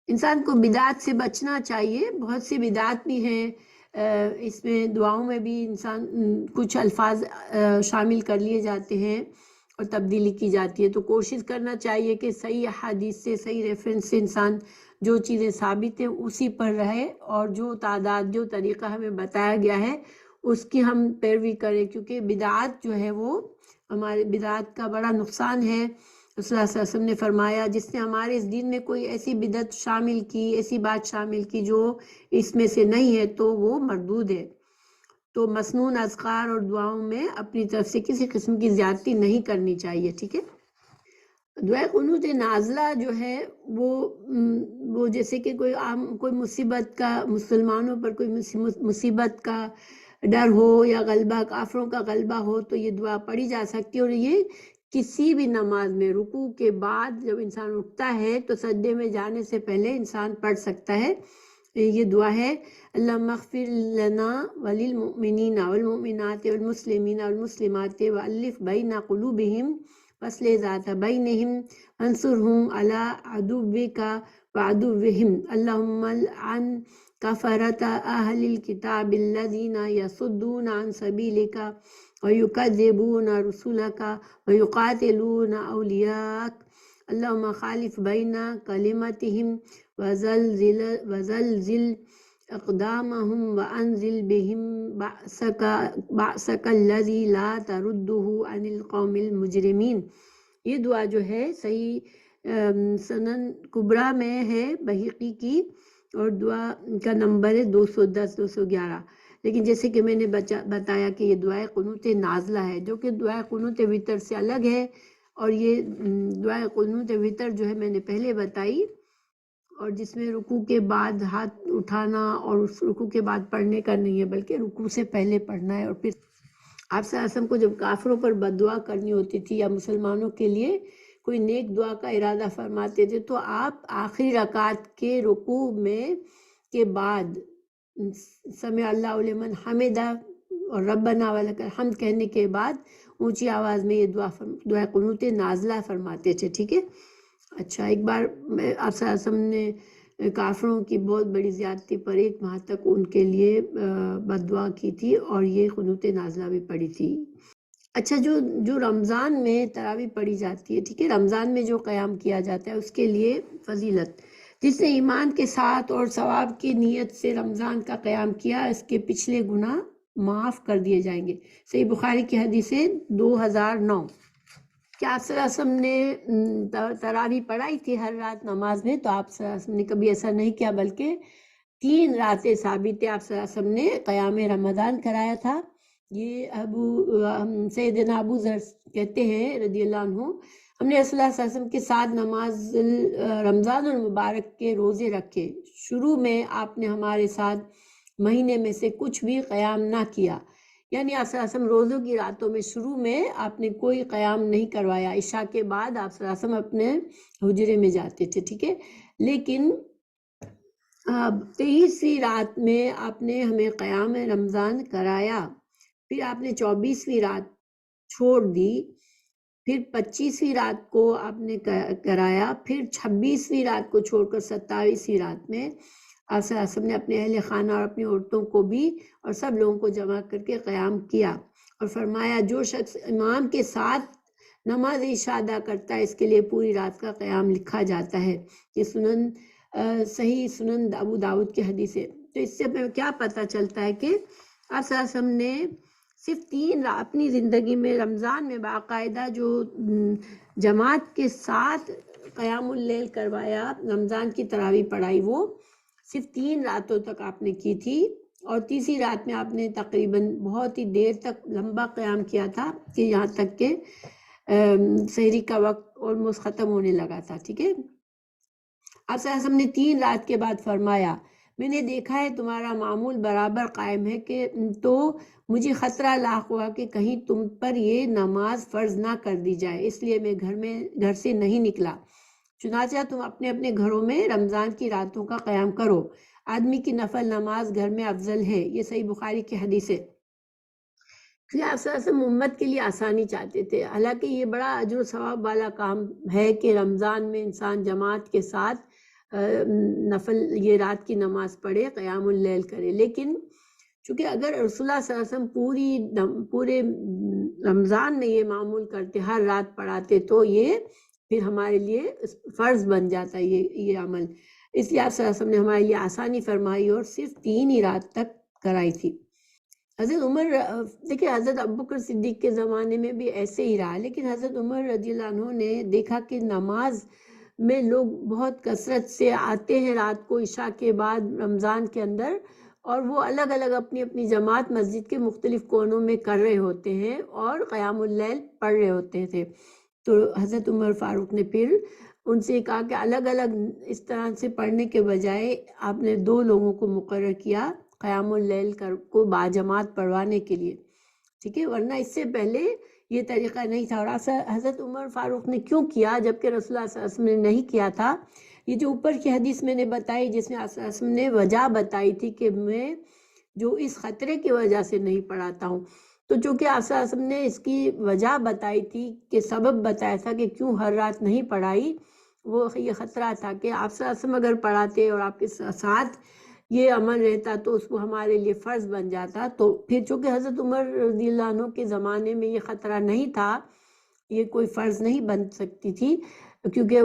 انسان کو بدعات سے بچنا چاہیے، بہت سی بدعات بھی ہیں، اس میں دعاؤں میں بھی انسان کچھ الفاظ شامل کر لیے جاتے ہیں اور تبدیلی کی جاتی ہے، تو کوشش کرنا چاہیے کہ صحیح حدیث سے صحیح ریفرنس سے انسان جو چیزیں ثابت ہیں اسی پر رہے، اور جو تعداد جو طریقہ ہمیں بتایا گیا ہے اس کی ہم پیروی کریں، کیونکہ بدعات جو ہے وہ ہمارے بدعات کا بڑا نقصان ہے۔ رسول اللہ صلی اللہ علیہ وسلم نے فرمایا جس نے ہمارے اس دین میں کوئی ایسی بدعت شامل کی، ایسی بات شامل کی جو اس میں سے نہیں ہے تو وہ مردود ہے۔ تو مسنون اذکار اور دعاؤں میں اپنی طرف سے کسی قسم کی زیادتی نہیں کرنی چاہیے، ٹھیک ہے۔ دعائے قنوت نازلہ جو ہے وہ جیسے کہ کوئی مصیبت کا، مسلمانوں پر کوئی مصیبت کا ڈر ہو یا غلبہ، کافروں کا غلبہ ہو، تو یہ دعا پڑھی جا سکتی ہے، اور یہ کسی بھی نماز میں رکوع کے بعد جب انسان اٹھتا ہے تو سجدے میں جانے سے پہلے انسان پڑھ سکتا ہے۔ یہ دعا ہے، اللہم اغفر لنا وللمؤمنین والمؤمنات والمسلمین والمسلمات والف بین قلوبہم واصلح ذات بینہم وانصرہم علی عدوک وعدوہم اللہم لعن کفرۃ اہل الکتاب الذین یصدون عن سبیلک وَيُكَذِّبُونَ رُسُلَكَ وَيُقَاتِلُونَ أَوْلِيَاءَكَ اللهم خالف بين كلمتهم وزلزل أقدامهم وأنزل بهم بأسك الذي لا ترده عن القوم المجرمين۔ یہ دعا جو ہے صحیح سنن کبریٰ میں ہے بہقی کی، اور دعا کا نمبر ہے 210 211۔ لیکن جیسے کہ میں نے بتایا کہ یہ دعائے قنوت نازلہ ہے، جو کہ دعائے قنوت وتر سے الگ ہے، اور یہ دعائے قنوت وتر جو ہے میں نے پہلے بتائی، اور جس میں رکوع کے بعد ہاتھ اٹھانا اور اس رکوع کے بعد پڑھنے کا نہیں ہے بلکہ رکوع سے پہلے پڑھنا ہے. اور پھر آپ صلی اللہ علیہ وسلم کو جب کافروں پر بد دعا کرنی ہوتی تھی یا مسلمانوں کے لیے کوئی نیک دعا کا ارادہ فرماتے تھے تو آپ آخری رکعت کے رکوع میں کے بعد سمع اللہ لمن حمدہ اور ربنا ولک الحمد کہنے کے بعد اونچی آواز میں یہ دعا قنوت نازلہ فرماتے تھے. ٹھیک ہے. اچھا، ایک بار آپ صلی اللہ علیہ وسلم نے کافروں کی بہت بڑی زیادتی پر 1 ماہ تک ان کے لیے بد دعا کی تھی اور یہ قنوت نازلہ بھی پڑھی تھی. اچھا، جو رمضان میں تراویح پڑھی جاتی ہے، ٹھیک ہے، رمضان میں جو قیام کیا جاتا ہے اس کے لیے فضیلت. جس نے ایمان کے ساتھ اور ثواب کی نیت سے رمضان کا قیام کیا اس کے پچھلے گناہ معاف کر دیے جائیں گے. صحیح بخاری کی حدیث ہے 2009. کیا آپ صلی اللہ علیہ وسلم نے تراویح پڑھائی تھی ہر رات نماز میں؟ تو آپ صلی اللہ علیہ وسلم نے کبھی ایسا نہیں کیا، بلکہ 3 راتیں ثابت ہے آپ صلی اللہ علیہ وسلم نے قیام رمضان کرایا تھا. یہ سیدنا ابو ذر کہتے ہیں رضی اللہ عنہ، ہم نے رسول اللہ صلی اللہ علیہ وسلم کے ساتھ نماز رمضان المبارک کے روزے رکھے. شروع میں آپ نے ہمارے ساتھ مہینے میں سے کچھ بھی قیام نہ کیا، یعنی آپ صلی اللہ علیہ وسلم روزوں کی راتوں میں شروع میں آپ نے کوئی قیام نہیں کروایا. عشاء کے بعد آپ صلی اللہ علیہ وسلم اپنے حجرے میں جاتے تھے. ٹھیک ہے. لیکن 23ویں رات میں آپ نے ہمیں قیام رمضان کرایا، پھر آپ نے 24ویں رات چھوڑ دی، پھر 25ویں رات کو آپ نے کرایا، پھر 26ویں رات کو چھوڑ کر 27ویں رات میں آپ صلی اللہ علیہ وسلم نے اپنے اہل خانہ اور اپنی عورتوں کو بھی اور سب لوگوں کو جمع کر کے قیام کیا اور فرمایا جو شخص امام کے ساتھ نماز عشاء ادا کرتا ہے اس کے لیے پوری رات کا قیام لکھا جاتا ہے. یہ صحیح سنن ابو داؤد کی حدیث ہے. تو اس سے ہمیں کیا پتہ چلتا ہے کہ آپ صلی اللہ علیہ وسلم نے صرف 3 اپنی زندگی میں رمضان میں باقاعدہ جو جماعت کے ساتھ قیام اللیل کروایا، رمضان کی تراویح پڑھائی، وہ صرف 3 راتوں تک آپ نے کی تھی. اور تیسری رات میں آپ نے تقریباً بہت ہی دیر تک لمبا قیام کیا تھا کہ یہاں تک کہ سحری کا وقت آلموسٹ ختم ہونے لگا تھا. ٹھیک ہے. آپ صلی اللہ علیہ وسلم نے 3 رات کے بعد فرمایا میں نے دیکھا ہے تمہارا معمول برابر قائم ہے کہ تو مجھے خطرہ لاحق ہوا کہ کہیں تم پر یہ نماز فرض نہ کر دی جائے، اس لیے میں گھر سے نہیں نکلا. چنانچہ تم اپنے اپنے گھروں میں رمضان کی راتوں کا قیام کرو، آدمی کی نفل نماز گھر میں افضل ہے. یہ صحیح بخاری کی حدیث ہے. کہ آپ صلی اللہ علیہ وسلم امت کے لیے آسانی چاہتے تھے. حالانکہ یہ بڑا اجر و ثواب والا کام ہے کہ رمضان میں انسان جماعت کے ساتھ نفل یہ رات کی نماز پڑھے، قیام اللیل کرے. لیکن چونکہ اگر رسول اللہ صلی اللہ علیہ وسلم پورے رمضان میں یہ معمول کرتے، ہر رات پڑھاتے، تو یہ پھر ہمارے لیے فرض بن جاتا یہ عمل. اس لیے آپ صلی اللہ علیہ وسلم نے ہمارے لیے آسانی فرمائی اور صرف 3 ہی رات تک کرائی تھی. حضرت عمر، دیکھیں حضرت ابوبکر صدیق کے زمانے میں بھی ایسے ہی رہا، لیکن حضرت عمر رضی اللہ عنہ نے دیکھا کہ نماز میں لوگ بہت کثرت سے آتے ہیں رات کو عشاء کے بعد رمضان کے اندر، اور وہ الگ الگ اپنی اپنی جماعت مسجد کے مختلف کونوں میں کر رہے ہوتے ہیں اور قیام اللیل پڑھ رہے ہوتے تھے. تو حضرت عمر فاروق نے پھر ان سے کہا کہ الگ الگ اس طرح سے پڑھنے کے بجائے آپ نے 2 لوگوں کو مقرر کیا قیام اللیل کو باجماعت پڑھوانے کے لیے. ٹھیک ہے. ورنہ اس سے پہلے یہ طریقہ نہیں تھا. اور حضرت عمر فاروق نے کیوں کیا جبکہ رسول اللہ صلی اللہ علیہ وسلم نے نہیں کیا تھا؟ یہ جو اوپر کی حدیث میں نے بتائی جس میں صلی اللہ علیہ وسلم نے وجہ بتائی تھی کہ میں جو اس خطرے کی وجہ سے نہیں پڑھاتا ہوں، تو چونکہ آپ صلی اللہ علیہ وسلم نے اس کی وجہ بتائی تھی کہ سبب بتایا تھا کہ کیوں ہر رات نہیں پڑھائی، وہ یہ خطرہ تھا کہ آپ صلی اللہ علیہ وسلم اگر پڑھاتے اور آپ کے ساتھ یہ عمل رہتا تو اس کو ہمارے لیے فرض بن جاتا. تو پھر چونکہ حضرت عمر رضی اللہ عنہ کے زمانے میں یہ خطرہ نہیں تھا، یہ کوئی فرض نہیں بن سکتی تھی، کیونکہ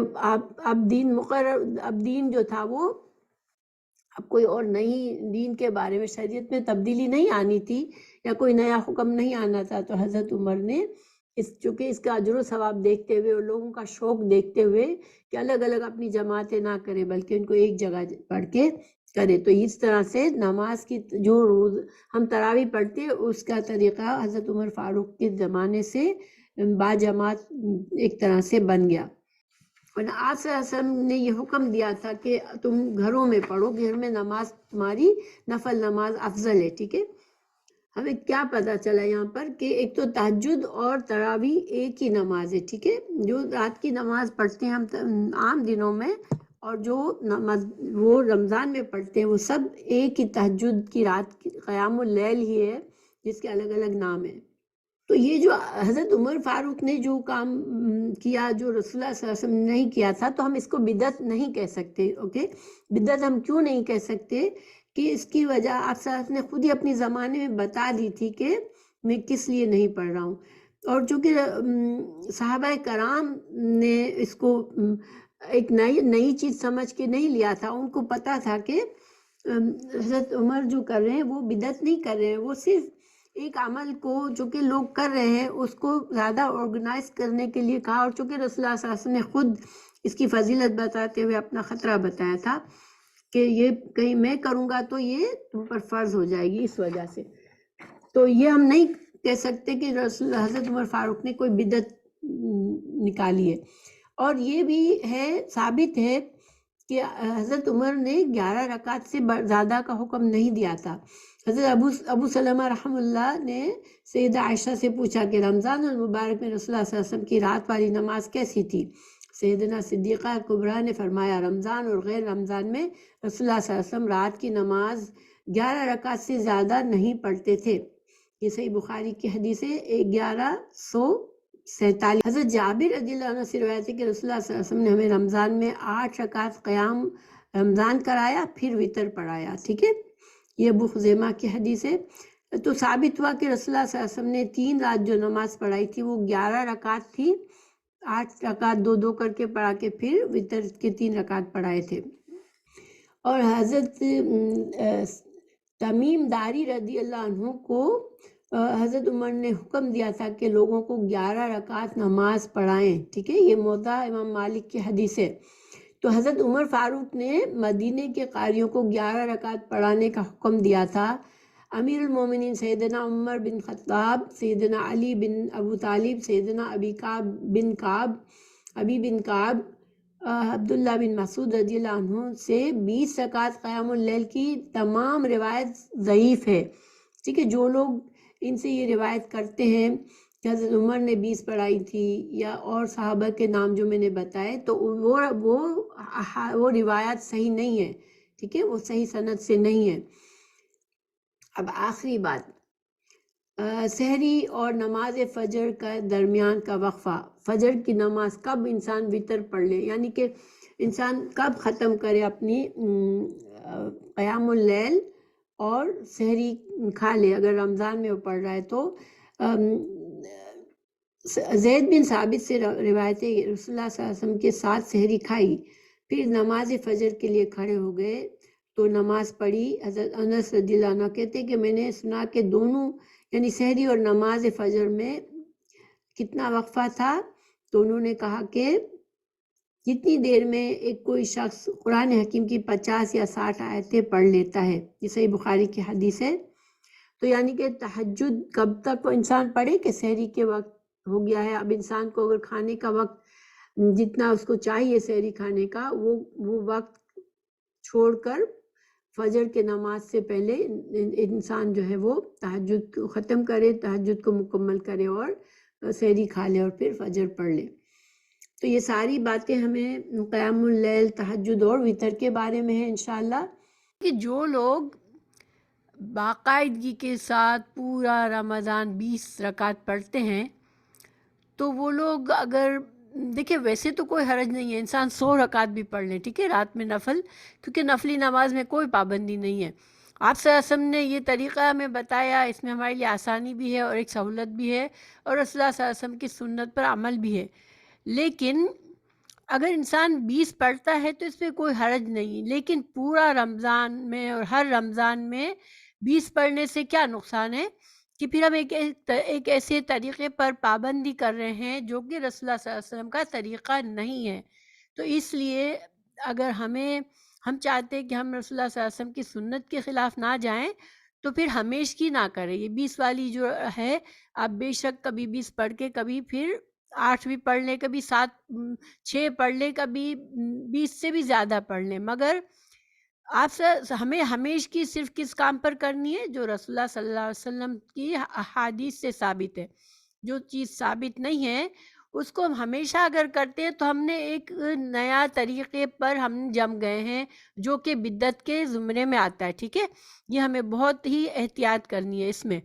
اب دین جو تھا وہ اب کوئی اور نئی دین کے بارے میں شریعت میں تبدیلی نہیں آنی تھی یا کوئی نیا حکم نہیں آنا تھا. تو حضرت عمر نے چونکہ اس کا اجر و ثواب دیکھتے ہوئے اور لوگوں کا شوق دیکھتے ہوئے کہ الگ الگ اپنی جماعتیں نہ کرے بلکہ ان کو ایک جگہ پڑھ کے کرے، تو اس طرح سے نماز کی جو روز ہم تراویح پڑھتے اس کا طریقہ حضرت عمر فاروق کے زمانے سے باجماعت ایک طرح سے بن گیا. ورنہ آپ صلی اللہ علیہ وسلم نے یہ حکم دیا تھا کہ تم گھروں میں پڑھو، گھر میں نماز تمہاری نفل نماز افضل ہے، ٹھیک ہے۔ ہمیں کیا پتا چلا یہاں پر کہ ایک تو تہجد اور تراویح ایک ہی نماز ہے، ٹھیک ہے۔ جو رات کی نماز پڑھتے ہیں ہم عام دنوں میں، اور جو نماز وہ رمضان میں پڑھتے ہیں، وہ سب ایک ہی تہجد کی رات کی قیام اللیل ہی ہے، جس کے الگ الگ نام ہیں۔ تو یہ جو حضرت عمر فاروق نے جو کام کیا، جو رسول اللہ صلی اللہ علیہ وسلم نے نہیں کیا تھا، تو ہم اس کو بدعت نہیں کہہ سکتے، اوکے۔ بدعت ہم کیوں نہیں کہہ سکتے؟ کہ اس کی وجہ آپ صلی اللہ علیہ وسلم نے خود ہی اپنی زمانے میں بتا دی تھی کہ میں کس لیے نہیں پڑھ رہا ہوں۔ اور چونکہ صحابہ کرام نے اس کو ایک نئی چیز سمجھ کے نہیں لیا تھا، ان کو پتا تھا کہ حضرت عمر جو کر رہے ہیں وہ بدعت نہیں کر رہے ہیں، وہ صرف ایک عمل کو جو کہ لوگ کر رہے ہیں اس کو زیادہ آرگنائز کرنے کے لیے کہا۔ اور چونکہ رسول اللہ صلی اللہ علیہ وسلم نے خود اس کی فضیلت بتاتے ہوئے اپنا خطرہ بتایا تھا کہ یہ کہیں میں کروں گا تو یہ تم پر فرض ہو جائے گی، اس وجہ سے۔ تو یہ ہم نہیں کہہ سکتے کہ حضرت عمر فاروق نے کوئی بدعت نکالی ہے۔ اور یہ بھی ہے، ثابت ہے کہ حضرت عمر نے 11 رکعت سے زیادہ کا حکم نہیں دیا تھا۔ حضرت ابو سلمہ رحم اللہ نے سیدہ عائشہ سے پوچھا کہ رمضان المبارک میں رسول اللہ صلی اللہ علیہ وسلم کی رات والی نماز کیسی تھی؟ سیدنا صدیقہ کبریٰ نے فرمایا، رمضان اور غیر رمضان میں رسول اللہ صلی اللہ علیہ وسلم رات کی نماز 11 رکعت سے زیادہ نہیں پڑھتے تھے۔ یہ صحیح بخاری کی حدیث ہے 1147۔ حضرت جابر رضی اللہ عنہ سے روایت ہے کہ رسول اللہ صلی اللہ علیہ وسلم نے ہمیں رمضان میں 8 رکعت قیام رمضان کرایا، پھر وتر پڑھایا، ٹھیک ہے۔ یہ ابو خزیمہ کی حدیث ہے۔ تو ثابت ہوا کہ رسول اللہ صلی اللہ علیہ وسلم نے 3 رات جو نماز پڑھائی تھی وہ 11 رکعت تھی، 8 رکعت 2 کر کے پڑھا کے پھر وتر کے 3 رکعت پڑھائے تھے۔ اور حضرت تمیم داری رضی اللہ عنہ کو حضرت عمر نے حکم دیا تھا کہ لوگوں کو 11 رکعت نماز پڑھائیں، ٹھیک ہے۔ یہ موطا امام مالک کی حدیث ہے۔ تو حضرت عمر فاروق نے مدینے کے قاریوں کو 11 رکعت پڑھانے کا حکم دیا تھا۔ امیر المومنین سیدنا عمر بن خطاب، سیدنا علی بن ابو طالب، سیدنا ابی بن کعب، عبداللہ بن مسعود رضی اللہ عنہ سے 20 رکعت قیام اللیل کی تمام روایت ضعیف ہے، ٹھیک ہے۔ جو لوگ ان سے یہ روایت کرتے ہیں کہ حضرت عمر نے 20 پڑھائی تھی یا اور صحابہ کے نام جو میں نے بتائے، تو وہ روایت صحیح نہیں ہے، ٹھیک ہے، وہ صحیح سند سے نہیں ہے۔ اب آخری بات، سحری اور نماز فجر کا درمیان کا وقفہ، فجر کی نماز کب انسان وتر پڑھ لے، یعنی کہ انسان کب ختم کرے اپنی قیام اللیل اور سحری کھا لے، اگر رمضان میں وہ پڑھ رہا ہے تو۔ زید بن ثابت سے روایت ہے کہ رسول اللہ صلی اللہ علیہ وسلم کے ساتھ سحری کھائی، پھر نماز فجر کے لیے کھڑے ہو گئے تو نماز پڑھی۔ حضرت انس رضی اللہ عنہ کہتے ہیں کہ میں نے سنا کہ دونوں یعنی سحری اور نماز فجر میں کتنا وقفہ تھا، تو انہوں نے کہا کہ جتنی دیر میں ایک کوئی شخص قرآن حکیم کی 50 یا 60 آیتیں پڑھ لیتا ہے، یہ صحیح بخاری کی حدیث ہے۔ تو یعنی کہ تہجد کب تک وہ انسان پڑھے کہ سحری کے وقت ہو گیا ہے۔ اب انسان کو اگر کھانے کا وقت جتنا اس کو چاہیے سحری کھانے کا، وہ وقت چھوڑ کر فجر کے نماز سے پہلے انسان جو ہے وہ تہجد کو ختم کرے، تہجد کو مکمل کرے اور سحری کھا لے اور پھر فجر پڑھ لے۔ تو یہ ساری باتیں ہمیں قیام اللیل، تہجد اور وتر کے بارے میں ہیں انشاءاللہ۔ کہ جو لوگ باقاعدگی کے ساتھ پورا رمضان 20 رکعت پڑھتے ہیں، تو وہ لوگ اگر دیکھیں ویسے تو کوئی حرج نہیں ہے، انسان 100 رکعت بھی پڑھ لیں، ٹھیک ہے، رات میں نفل، کیونکہ نفلی نماز میں کوئی پابندی نہیں ہے۔ آپ صلی اللہ علیہ وسلم نے یہ طریقہ ہمیں بتایا، اس میں ہمارے لیے آسانی بھی ہے اور ایک سہولت بھی ہے، اور رسول اللہ صلی اللہ علیہ وسلم کی سنت پر عمل بھی ہے۔ لیکن اگر انسان 20 پڑھتا ہے تو اس میں کوئی حرج نہیں، لیکن پورا رمضان میں اور ہر رمضان میں 20 پڑھنے سے کیا نقصان ہے کہ پھر ہم ایک ایسے طریقے پر پابندی کر رہے ہیں جو کہ رسول اللہ صلی اللہ علیہ وسلم کا طریقہ نہیں ہے۔ تو اس لیے اگر ہم چاہتے ہیں کہ ہم رسول اللہ صلی اللہ علیہ وسلم کی سنت کے خلاف نہ جائیں تو پھر ہمیشگی نہ کریں۔ یہ 20 والی جو ہے، آپ بے شک کبھی 20 پڑھ کے کبھی پھر 8 بھی پڑھ لیں، کبھی 7 6 پڑھ لیں، کبھی 20 سے بھی زیادہ پڑھ لیں، مگر آپ سے ہمیں ہمیشہ کی صرف کس کام پر کرنی ہے؟ جو رسول اللہ صلی اللہ علیہ وسلم کی احادیث سے ثابت ہے۔ جو چیز ثابت نہیں ہے اس کو ہم ہمیشہ اگر کرتے ہیں تو ہم نے ایک نیا طریقے پر ہم جم گئے ہیں جو کہ بدعت کے زمرے میں آتا ہے، ٹھیک ہے؟ یہ ہمیں بہت ہی احتیاط کرنی ہے اس میں۔